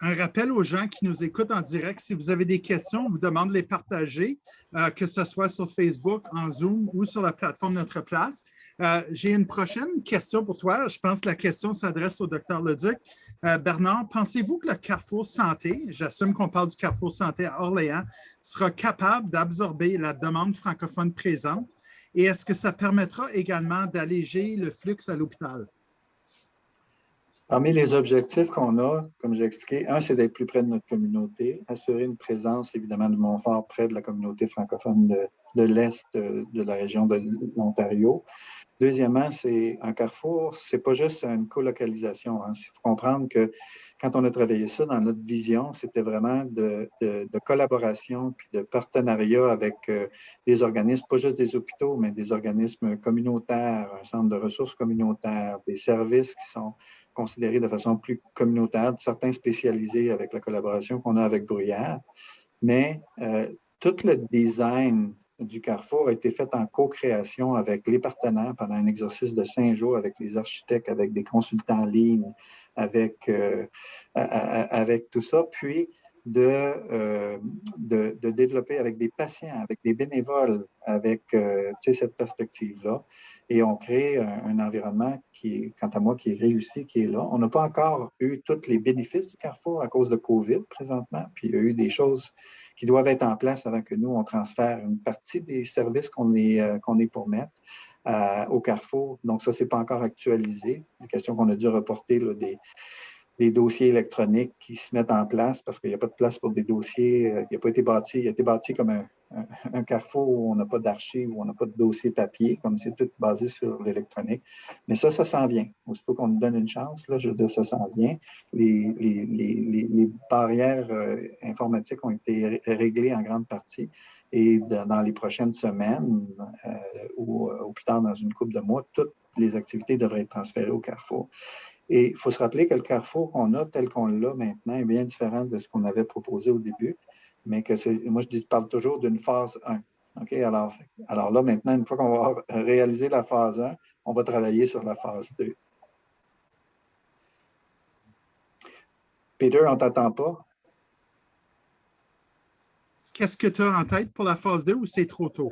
un rappel aux gens qui nous écoutent en direct, si vous avez des questions, on vous demande de les partager, que ce soit sur Facebook, en Zoom ou sur la plateforme Notre Place. J'ai une prochaine question pour toi. Je pense que la question s'adresse au Dr Leduc. Bernard, pensez-vous que le Carrefour Santé, j'assume qu'on parle du Carrefour Santé à Orléans, sera capable d'absorber la demande francophone présente? Et est-ce que ça permettra également d'alléger le flux à l'hôpital? Parmi les objectifs qu'on a, comme j'ai expliqué, un, c'est d'être plus près de notre communauté, assurer une présence, évidemment, de Montfort près de la communauté francophone de l'Est de la région de l'Ontario. Deuxièmement, c'est un carrefour, c'est pas juste une colocalisation. Il faut comprendre que quand on a travaillé ça dans notre vision, c'était vraiment de collaboration puis de partenariat avec des organismes, pas juste des hôpitaux, mais des organismes communautaires, un centre de ressources communautaires, des services qui sont considérés de façon plus communautaire, certains spécialisés avec la collaboration qu'on a avec Bruyère. Mais tout le design du Carrefour a été fait en co-création avec les partenaires pendant un exercice de 5 jours avec les architectes, avec des consultants en ligne, avec tout ça, puis de développer avec des patients, avec des bénévoles, avec cette perspective-là. Et on crée un environnement qui est, quant à moi, qui est réussi, qui est là. On n'a pas encore eu tous les bénéfices du Carrefour à cause de COVID présentement, puis il y a eu des choses qui doivent être en place avant que nous, on transfère une partie des services qu'on est pour mettre au Carrefour. Donc ça, ce n'est pas encore actualisé. La question qu'on a dû reporter là, des dossiers électroniques qui se mettent en place parce qu'il n'y a pas de place pour des dossiers. Il n'a pas été bâti. Il a été bâti comme un carrefour où on n'a pas d'archives, où on n'a pas de dossier papier, comme c'est tout basé sur l'électronique. Mais ça s'en vient. Aussitôt qu'on nous donne une chance, là, je veux dire, ça s'en vient. Les barrières informatiques ont été réglées en grande partie. Et dans les prochaines semaines ou plus tard dans une couple de mois, toutes les activités devraient être transférées au Carrefour. Et il faut se rappeler que le Carrefour qu'on a tel qu'on l'a maintenant est bien différent de ce qu'on avait proposé au début, mais que moi je parle toujours d'une phase 1. Okay? Alors là, maintenant, une fois qu'on va réaliser la phase 1, on va travailler sur la phase 2. Peter, on ne t'attend pas? Qu'est-ce que tu as en tête pour la phase 2 ou c'est trop tôt?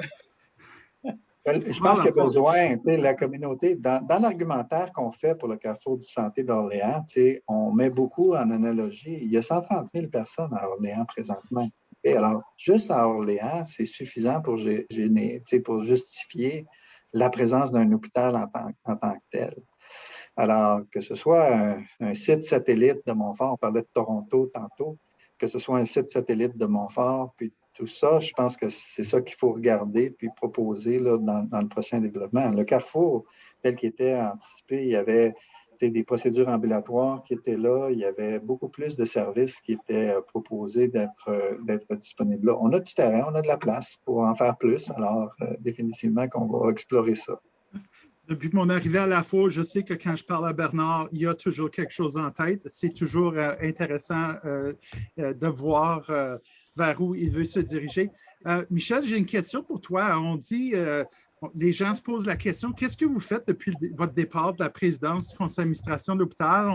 Je pense qu'il y a besoin, la communauté, dans l'argumentaire qu'on fait pour le Carrefour du Santé d'Orléans, on met beaucoup en analogie. Il y a 130 000 personnes à Orléans présentement. Et alors, juste à Orléans, c'est suffisant pour justifier la présence d'un hôpital en tant que tel. Alors, que ce soit un site satellite de Montfort, on parlait de Toronto tantôt, que ce soit un site satellite de Montfort, puis tout ça, je pense que c'est ça qu'il faut regarder puis proposer là, dans le prochain développement. Le Carrefour, tel qu'il était anticipé, il y avait des procédures ambulatoires qui étaient là, il y avait beaucoup plus de services qui étaient proposés d'être disponibles là. On a du terrain, on a de la place pour en faire plus, alors définitivement qu'on va explorer ça. Depuis mon arrivée à la FO, je sais que quand je parle à Bernard, il y a toujours quelque chose en tête. C'est toujours intéressant de voir vers où il veut se diriger. Michel, j'ai une question pour toi. On dit, les gens se posent la question, qu'est-ce que vous faites depuis votre départ de la présidence du conseil d'administration de l'hôpital?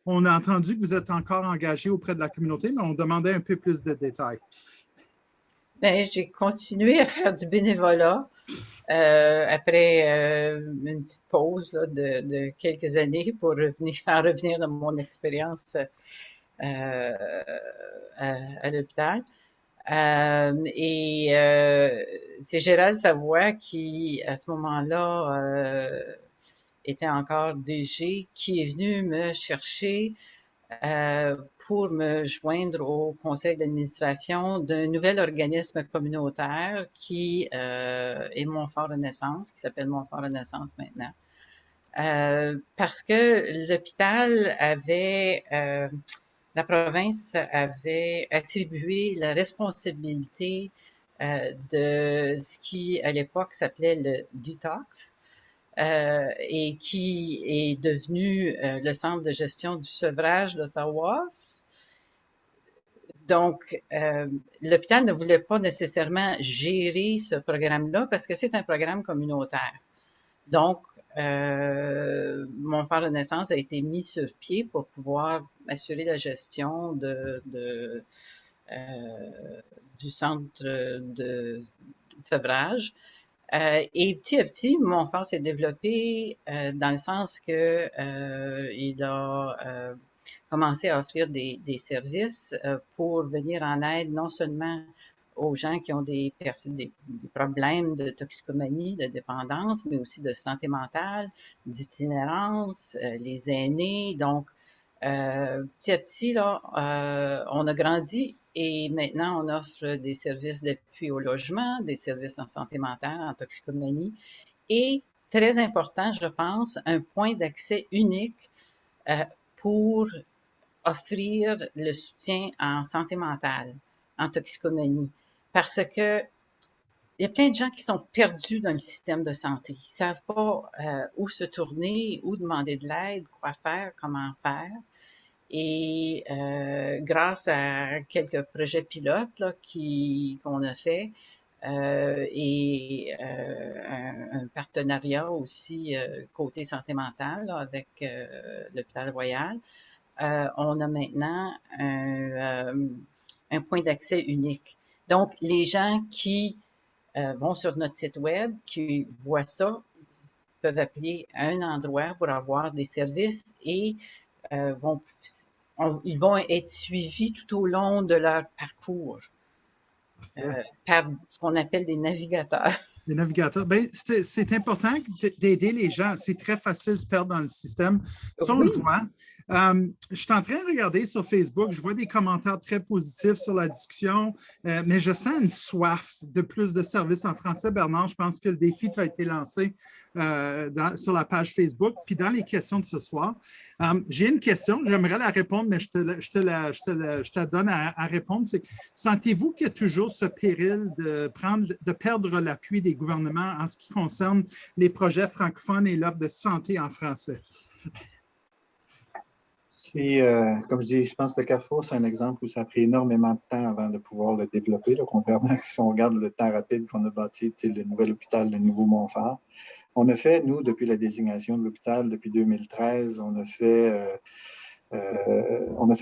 On a entendu que vous êtes encore engagé auprès de la communauté, mais on demandait un peu plus de détails. Bien, j'ai continué à faire du bénévolat. Après une petite pause là, de quelques années pour revenir de mon expérience à l'hôpital. C'est Gérald Savoie qui, à ce moment-là, était encore DG, qui est venu me chercher pour me joindre au conseil d'administration d'un nouvel organisme communautaire qui est Montfort Renaissance, qui s'appelle Montfort Renaissance maintenant. Parce que l'hôpital avait, la province avait attribué la responsabilité de ce qui, à l'époque, s'appelait le detox, et qui est devenu le centre de gestion du sevrage d'Ottawa. Donc, l'hôpital ne voulait pas nécessairement gérer ce programme-là parce que c'est un programme communautaire. Donc, mon phare de naissance a été mis sur pied pour pouvoir assurer la gestion du centre de sevrage. Et petit à petit, mon phare s'est développé dans le sens que il a commencé à offrir des services pour venir en aide non seulement aux gens qui ont des problèmes de toxicomanie, de dépendance, mais aussi de santé mentale, d'itinérance, les aînés. Donc, petit à petit, là, on a grandi et maintenant, on offre des services d'appui au logement, des services en santé mentale, en toxicomanie et, très important, je pense, un point d'accès unique pour offrir le soutien en santé mentale, en toxicomanie. Parce que il y a plein de gens qui sont perdus dans le système de santé. Ils savent pas où se tourner, où demander de l'aide, quoi faire, comment faire. Et grâce à quelques projets pilotes là, qu'on a fait et un partenariat aussi côté santé mentale là, avec l'hôpital Royal, on a maintenant un point d'accès unique. Donc, les gens qui vont sur notre site web, qui voient ça, peuvent appeler à un endroit pour avoir des services et ils vont être suivis tout au long de leur parcours par ce qu'on appelle des navigateurs. Les navigateurs, ben, c'est important d'aider les gens. C'est très facile de se perdre dans le système. Ça, on le voit. Je suis en train de regarder sur Facebook, je vois des commentaires très positifs sur la discussion, mais je sens une soif de plus de services en français. Bernard, je pense que le défi a été lancé sur la page Facebook. Puis dans les questions de ce soir, j'ai une question, j'aimerais la répondre, mais je te la donne à répondre. Sentez-vous qu'il y a toujours ce péril de perdre l'appui des gouvernements en ce qui concerne les projets francophones et l'offre de santé en français? Comme je dis, je pense que le Carrefour, c'est un exemple où ça a pris énormément de temps avant de pouvoir le développer. Là, contrairement si on regarde le temps rapide qu'on a bâti, le nouvel hôpital, le nouveau Montphar. On a fait, nous, depuis la désignation de l'hôpital, depuis 2013, on a fait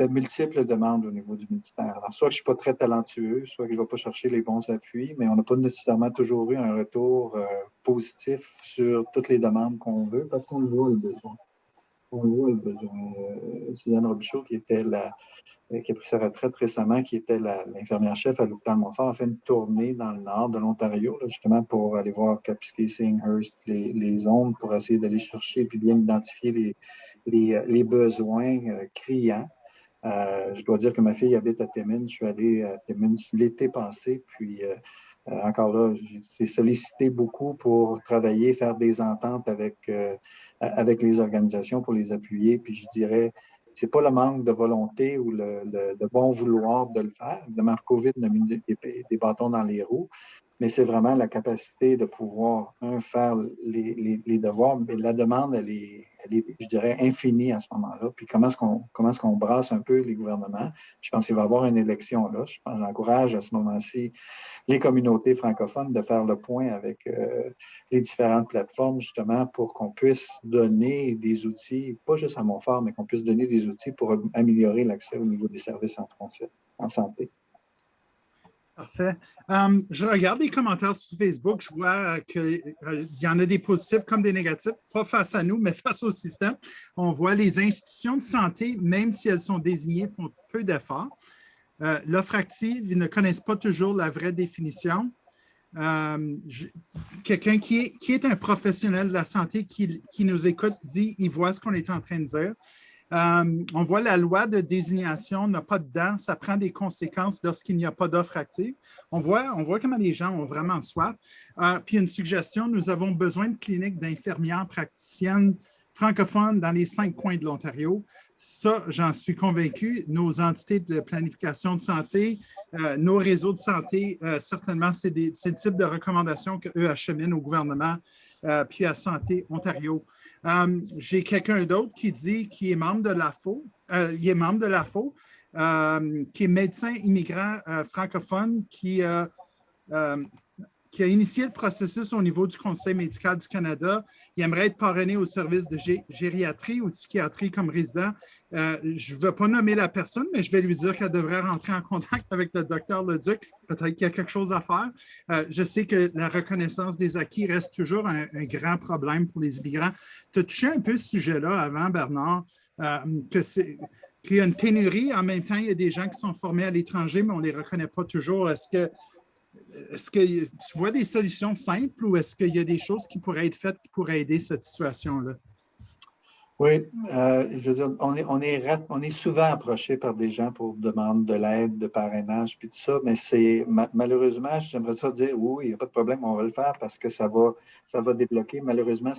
multiples demandes au niveau du ministère. Alors, soit que je ne suis pas très talentueux, soit que je ne vais pas chercher les bons appuis, mais on n'a pas nécessairement toujours eu un retour positif sur toutes les demandes qu'on veut parce qu'on le voit le besoin. On voit le besoin. Suzanne Robichaud, qui a pris sa retraite récemment, qui était l'infirmière-chef à l'hôpital Montfort, a fait une tournée dans le nord de l'Ontario, là, justement pour aller voir Kapuskasing, Hearst, les zones, pour essayer d'aller chercher et bien identifier les besoins criants. Je dois dire que ma fille habite à Timmins. Je suis allé à Timmins l'été passé, puis encore là, j'ai sollicité beaucoup pour travailler, faire des ententes avec les organisations pour les appuyer. Puis je dirais, c'est pas le manque de volonté ou le bon vouloir de le faire. Évidemment, le COVID a mis des bâtons dans les roues, mais c'est vraiment la capacité de pouvoir, faire les devoirs. Mais la demande, elle est, je dirais, infinie à ce moment-là. Puis comment est-ce qu'on brasse un peu les gouvernements? Je pense qu'il va y avoir une élection là. J'encourage à ce moment-ci les communautés francophones de faire le point avec les différentes plateformes, justement, pour qu'on puisse donner des outils, pas juste à Montfort, mais qu'on puisse donner des outils pour améliorer l'accès au niveau des services en français, en santé. Parfait. Je regarde les commentaires sur Facebook. Je vois qu'il y en a des positifs comme des négatifs, pas face à nous, mais face au système. On voit les institutions de santé, même si elles sont désignées, font peu d'efforts. L'offre active, ils ne connaissent pas toujours la vraie définition. Quelqu'un qui est un professionnel de la santé qui nous écoute dit, il voit ce qu'on est en train de dire. On voit la loi de désignation n'a pas de dents, ça prend des conséquences lorsqu'il n'y a pas d'offre active. On voit comment les gens ont vraiment soif. Puis une suggestion, nous avons besoin de cliniques d'infirmières praticiennes francophones dans les 5 coins de l'Ontario. Ça, j'en suis convaincu. Nos entités de planification de santé, nos réseaux de santé, certainement, c'est le type de recommandations qu'eux acheminent au gouvernement puis à Santé Ontario. J'ai quelqu'un d'autre qui dit qu'il est membre de l'AFO, qui est médecin immigrant francophone, qui qui a initié le processus au niveau du Conseil médical du Canada. Il aimerait être parrainé au service de gériatrie ou de psychiatrie comme résident. Je ne veux pas nommer la personne, mais je vais lui dire qu'elle devrait rentrer en contact avec le docteur Leduc. Peut-être qu'il y a quelque chose à faire. Je sais que la reconnaissance des acquis reste toujours un grand problème pour les immigrants. Tu as touché un peu ce sujet-là avant, Bernard, qu'il y a une pénurie. En même temps, il y a des gens qui sont formés à l'étranger, mais on ne les reconnaît pas toujours. Est-ce que tu vois des solutions simples ou est-ce qu'il y a des choses qui pourraient être faites pour aider cette situation-là? Oui, je veux dire, on est souvent approché par des gens pour demander de l'aide, de parrainage, puis tout ça, mais malheureusement, j'aimerais ça dire oui, il n'y a pas de problème, on va le faire parce que ça va débloquer. Malheureusement,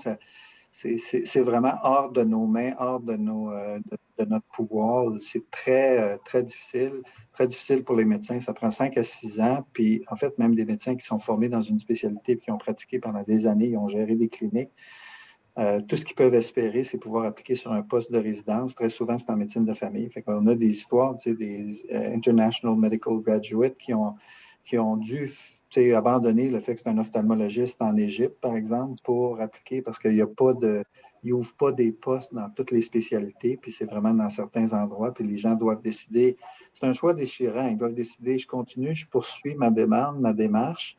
c'est vraiment hors de nos mains, hors de notre pouvoir. C'est très difficile pour les médecins. Ça prend 5 à 6 ans. Puis, en fait, même des médecins qui sont formés dans une spécialité et qui ont pratiqué pendant des années, ils ont géré des cliniques. Tout ce qu'ils peuvent espérer, c'est pouvoir appliquer sur un poste de résidence. Très souvent, c'est en médecine de famille. Fait qu'on a des histoires, tu sais, des International Medical Graduates qui ont dû abandonner le fait que c'est un ophtalmologiste en Égypte, par exemple, pour appliquer parce qu'il n'y a pas ils n'ouvrent pas des postes dans toutes les spécialités, puis c'est vraiment dans certains endroits, puis les gens doivent décider. C'est un choix déchirant. Ils doivent décider, je continue, je poursuis ma demande, ma démarche,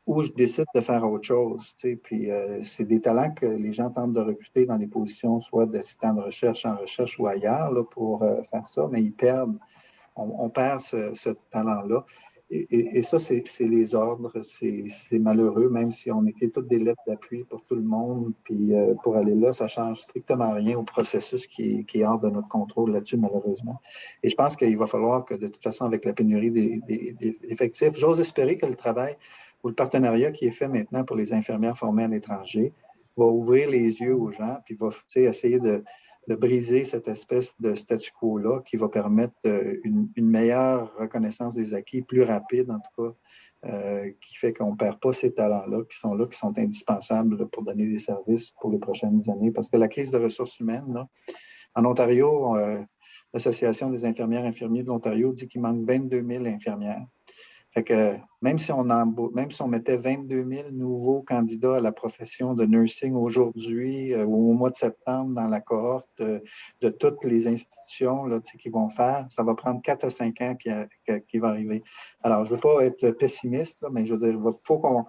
ou je décide de faire autre chose. Tu sais. Puis c'est des talents que les gens tentent de recruter dans des positions soit d'assistant de recherche en recherche ou ailleurs là, pour faire ça, mais ils perdent. On perd ce talent-là. Et ça, c'est les ordres. C'est malheureux, même si on écrit toutes des lettres d'appui pour tout le monde. Puis pour aller là, ça ne change strictement rien au processus qui est hors de notre contrôle là-dessus, malheureusement. Et je pense qu'il va falloir que, de toute façon, avec la pénurie des effectifs, j'ose espérer que le travail ou le partenariat qui est fait maintenant pour les infirmières formées à l'étranger va ouvrir les yeux aux gens, puis va essayer de briser cette espèce de statu quo-là qui va permettre une meilleure reconnaissance des acquis, plus rapide en tout cas, qui fait qu'on ne perd pas ces talents-là, qui sont indispensables pour donner des services pour les prochaines années. Parce que la crise de ressources humaines, là, en Ontario, l'Association des infirmières et infirmiers de l'Ontario dit qu'il manque 22 000 infirmières. Fait que même si on mettait 22 000 nouveaux candidats à la profession de nursing aujourd'hui ou au mois de septembre dans la cohorte de toutes les institutions là, qui vont faire, ça va prendre 4 à 5 ans qui va arriver. Alors, je ne veux pas être pessimiste, là, mais je veux dire, faut qu'on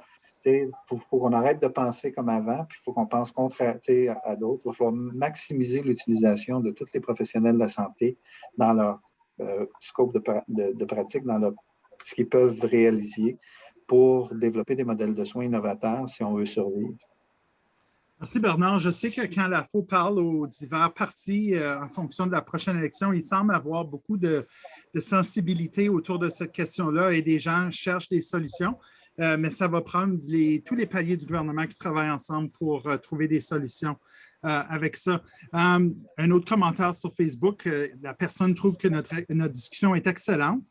arrête de penser comme avant, puis il faut qu'on pense contraire à d'autres. Il va falloir maximiser l'utilisation de tous les professionnels de la santé dans leur scope de pratique, dans leur ce qu'ils peuvent réaliser pour développer des modèles de soins innovateurs si on veut survivre. Merci Bernard. Je sais que quand la FO parle aux divers partis en fonction de la prochaine élection, il semble avoir beaucoup de sensibilité autour de cette question-là et des gens cherchent des solutions. Mais ça va prendre tous les paliers du gouvernement qui travaillent ensemble pour trouver des solutions avec ça. Un autre commentaire sur Facebook, la personne trouve que notre discussion est excellente.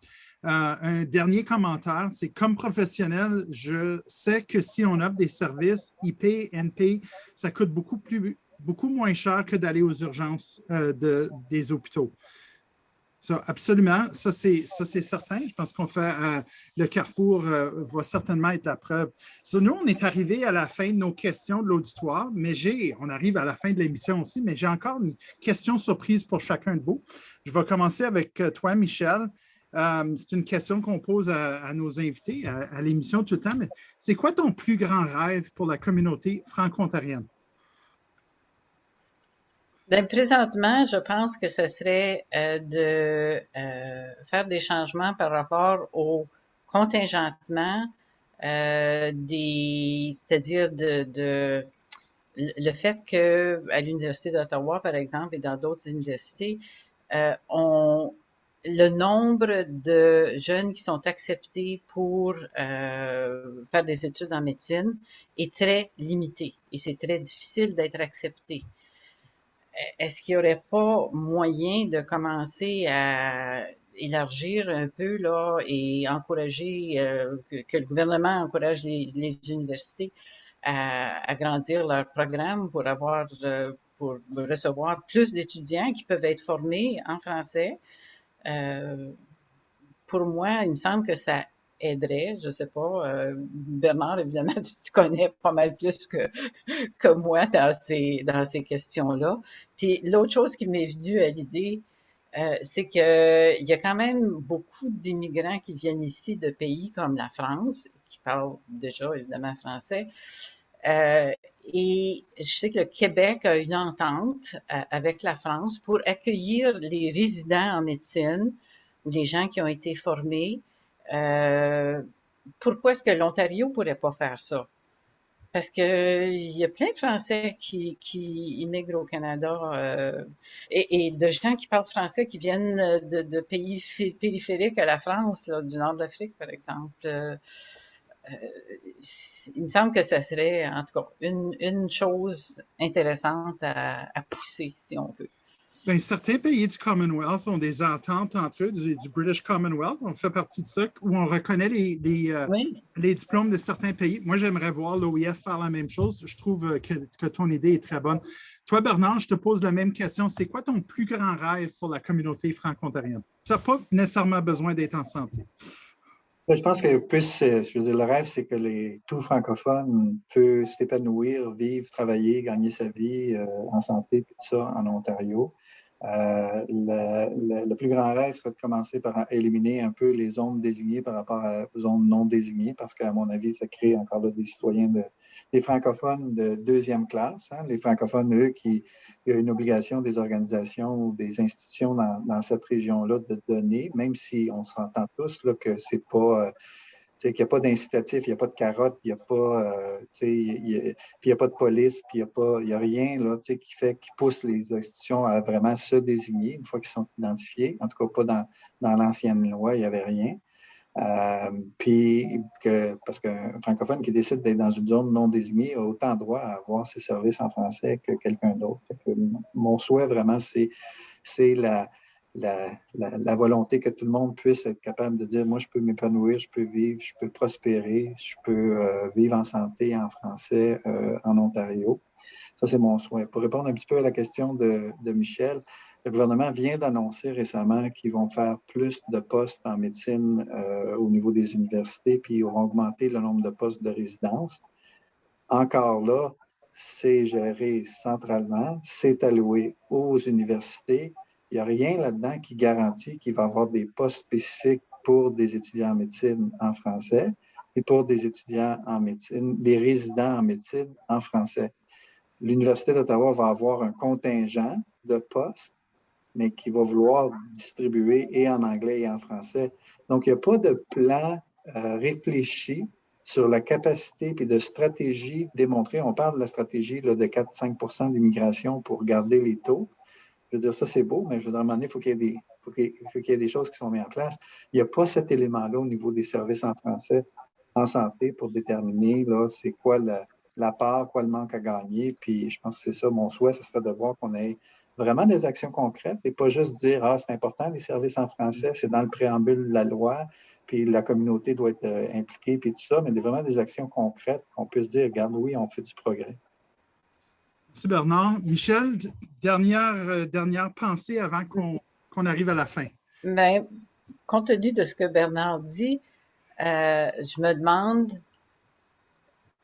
Un dernier commentaire, c'est comme professionnel, je sais que si on offre des services IP, NP, ça coûte beaucoup moins cher que d'aller aux urgences des hôpitaux. Ça, absolument, ça c'est certain. Je pense qu'on fait le Carrefour va certainement être la preuve. So, nous, on est arrivé à la fin de nos questions de l'auditoire, mais on arrive à la fin de l'émission aussi, mais j'ai encore une question surprise pour chacun de vous. Je vais commencer avec toi, Michel. C'est une question qu'on pose à nos invités à l'émission tout le temps, mais c'est quoi ton plus grand rêve pour la communauté franco-ontarienne? Bien, présentement, je pense que ce serait de faire des changements par rapport au contingentement c'est-à-dire le fait qu'à l'Université d'Ottawa, par exemple, et dans d'autres universités, le nombre de jeunes qui sont acceptés pour faire des études en médecine est très limité et c'est très difficile d'être accepté. Est-ce qu'il n'y aurait pas moyen de commencer à élargir un peu là et encourager que le gouvernement encourage les universités à agrandir leur programme pour pour recevoir plus d'étudiants qui peuvent être formés en français? Pour moi, il me semble que ça aiderait. Je sais pas. Bernard, évidemment, tu connais pas mal plus que moi dans ces questions-là. Puis l'autre chose qui m'est venue à l'idée, c'est qu'il y a quand même beaucoup d'immigrants qui viennent ici de pays comme la France, qui parlent déjà évidemment français. Euh, et je sais que le Québec a une entente avec la France pour accueillir les résidents en médecine ou les gens qui ont été formés. Euh, Pourquoi est-ce que l'Ontario pourrait pas faire ça? Parce que il y a plein de Français qui immigrent au Canada et de gens qui parlent français qui viennent de pays périphériques à la France, là, du nord de l'Afrique, par exemple. Il me semble que ça serait, en tout cas, une chose intéressante à pousser, si on veut. Bien, certains pays du Commonwealth ont des ententes entre eux, du British Commonwealth. On fait partie de ça, où on reconnaît Oui. les diplômes de certains pays. Moi, j'aimerais voir l'OIF faire la même chose. Je trouve que ton idée est très bonne. Toi, Bernard, je te pose la même question. C'est quoi ton plus grand rêve pour la communauté franco-ontarienne? Ça n'a pas nécessairement besoin d'être en santé. Je pense que plus, je veux dire, le rêve, c'est que tout francophone peut s'épanouir, vivre, travailler, gagner sa vie en santé, puis tout ça en Ontario. Le plus grand rêve serait de commencer par éliminer un peu les zones désignées par rapport aux zones non désignées, parce qu'à mon avis, ça crée encore là, des citoyens, des francophones de deuxième classe. Hein. Les francophones, eux, il y a une obligation des organisations ou des institutions dans cette région-là de donner, même si on s'entend tous là, que c'est pas... qu'il n'y a pas d'incitatif, il n'y a pas de carotte, il n'y a pas, puis il n'y a pas de police, puis il n'y a rien là, qui pousse les institutions à vraiment se désigner une fois qu'ils sont identifiés. En tout cas, pas dans l'ancienne loi, il n'y avait rien. Parce qu'un francophone qui décide d'être dans une zone non désignée a autant droit à avoir ses services en français que quelqu'un d'autre. Mon souhait vraiment, c'est la volonté que tout le monde puisse être capable de dire, moi, je peux m'épanouir, je peux vivre, je peux prospérer, je peux vivre en santé en français en Ontario. Ça, c'est mon souhait. Pour répondre un petit peu à la question de Michel, le gouvernement vient d'annoncer récemment qu'ils vont faire plus de postes en médecine au niveau des universités, puis ils vont augmenter le nombre de postes de résidence. Encore là, c'est géré centralement, c'est alloué aux universités. Il n'y a rien là-dedans qui garantit qu'il va y avoir des postes spécifiques pour des étudiants en médecine en français et pour des étudiants en médecine, des résidents en médecine en français. L'Université d'Ottawa va avoir un contingent de postes, mais qui va vouloir distribuer et en anglais et en français. Donc, il n'y a pas de plan réfléchi sur la capacité et de stratégie démontrée. On parle de la stratégie là, de 4-5 % d'immigration pour garder les taux. Je veux dire, ça, c'est beau, mais je veux dire, à un moment donné, il faut qu'il y ait des choses qui sont mises en place. Il n'y a pas cet élément-là au niveau des services en français en santé pour déterminer là, c'est quoi la part, quoi le manque à gagner. Puis je pense que c'est ça, mon souhait, ce serait de voir qu'on ait vraiment des actions concrètes et pas juste dire, ah, c'est important, les services en français, c'est dans le préambule de la loi, puis la communauté doit être impliquée, puis tout ça, mais vraiment des actions concrètes qu'on puisse dire, regarde, oui, on fait du progrès. Merci Bernard. Michel, dernière pensée avant qu'on arrive à la fin. Mais compte tenu de ce que Bernard dit, je me demande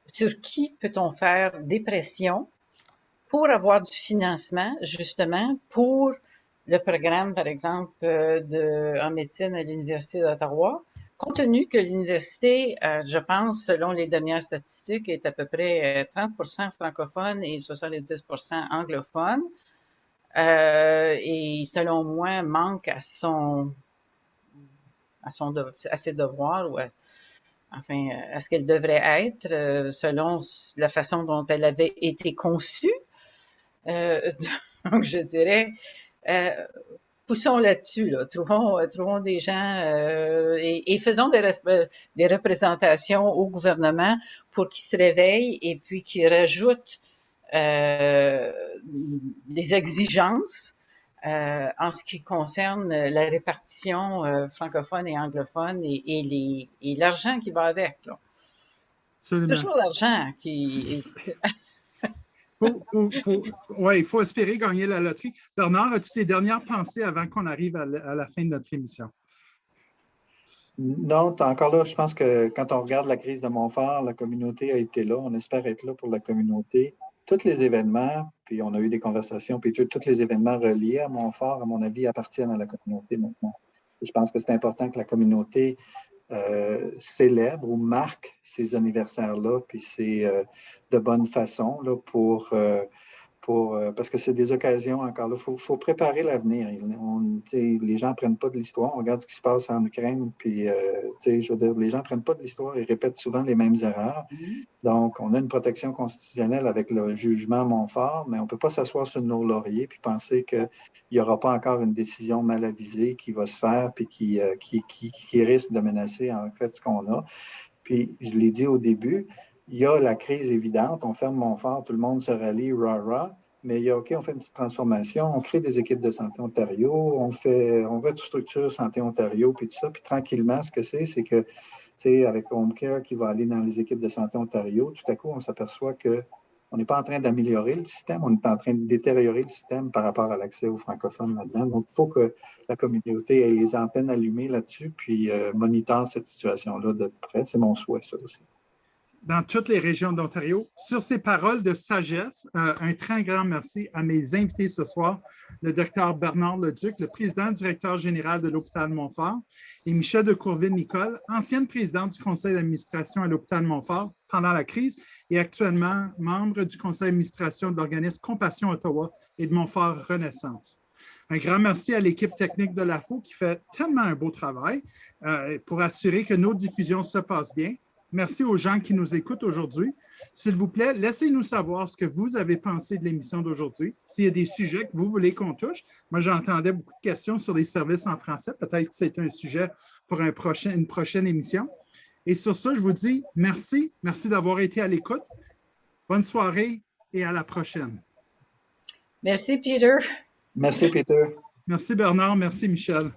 sur qui peut-on faire des pressions pour avoir du financement, justement, pour le programme, par exemple, en médecine à l'Université d'Ottawa, compte tenu que l'université, je pense, selon les dernières statistiques, est à peu près 30% francophone et 70% anglophone, et selon moi, manque à ses devoirs ou enfin, à ce qu'elle devrait être, selon la façon dont elle avait été conçue. Donc, je dirais, euh, poussons là-dessus, là. Trouvons des gens et faisons des représentations au gouvernement pour qu'ils se réveillent et puis qu'ils rajoutent des exigences en ce qui concerne la répartition francophone et anglophone et l'argent qui va avec. Là. Absolument. Toujours l'argent qui Ouais, il faut espérer gagner la loterie. Bernard, as-tu tes dernières pensées avant qu'on arrive à la fin de notre émission? Non, encore là, je pense que quand on regarde la crise de Montfort, la communauté a été là. On espère être là pour la communauté. Tous les événements, puis on a eu des conversations, puis tous les événements reliés à Montfort, à mon avis, appartiennent à la communauté maintenant. Et je pense que c'est important que la communauté célèbre ou marque ces anniversaires-là, puis c'est de bonne façon là, parce que c'est des occasions encore là. Il faut préparer l'avenir. Les gens ne prennent pas de l'histoire. On regarde ce qui se passe en Ukraine, puis je veux dire, les gens ne prennent pas de l'histoire et répètent souvent les mêmes erreurs. Donc, on a une protection constitutionnelle avec le jugement Montfort, mais on ne peut pas s'asseoir sur nos lauriers puis penser qu'il n'y aura pas encore une décision mal avisée qui va se faire puis qui risque de menacer en fait ce qu'on a. Puis, je l'ai dit au début, il y a la crise évidente, on ferme Montfort, tout le monde se rallie, rah-rah, mais il y a, OK, on fait une petite transformation, on crée des équipes de Santé Ontario, on restructure Santé Ontario, puis tout ça, puis tranquillement, ce que c'est que, tu sais, avec Home Care qui va aller dans les équipes de Santé Ontario, tout à coup, on s'aperçoit qu'on n'est pas en train d'améliorer le système, on est en train de détériorer le système par rapport à l'accès aux francophones là-dedans. Donc, il faut que la communauté ait les antennes allumées là-dessus, puis monitore cette situation-là de près. C'est mon souhait, ça aussi. Dans toutes les régions d'Ontario. Sur ces paroles de sagesse, un très grand merci à mes invités ce soir, le docteur Bernard Leduc, le président directeur général de l'Hôpital Montfort, et Michèle de Courville-Nicole, ancienne présidente du conseil d'administration à l'Hôpital Montfort pendant la crise et actuellement membre du conseil d'administration de l'organisme Compassion Ottawa et de Montfort Renaissance. Un grand merci à l'équipe technique de l'AFO qui fait tellement un beau travail pour assurer que nos diffusions se passent bien. Merci aux gens qui nous écoutent aujourd'hui. S'il vous plaît, laissez-nous savoir ce que vous avez pensé de l'émission d'aujourd'hui. S'il y a des sujets que vous voulez qu'on touche. Moi, j'entendais beaucoup de questions sur les services en français. Peut-être que c'est un sujet pour une prochaine émission. Et sur ça, je vous dis merci. Merci d'avoir été à l'écoute. Bonne soirée et à la prochaine. Merci, Peter. Merci, Peter. Merci, Bernard. Merci, Michèle.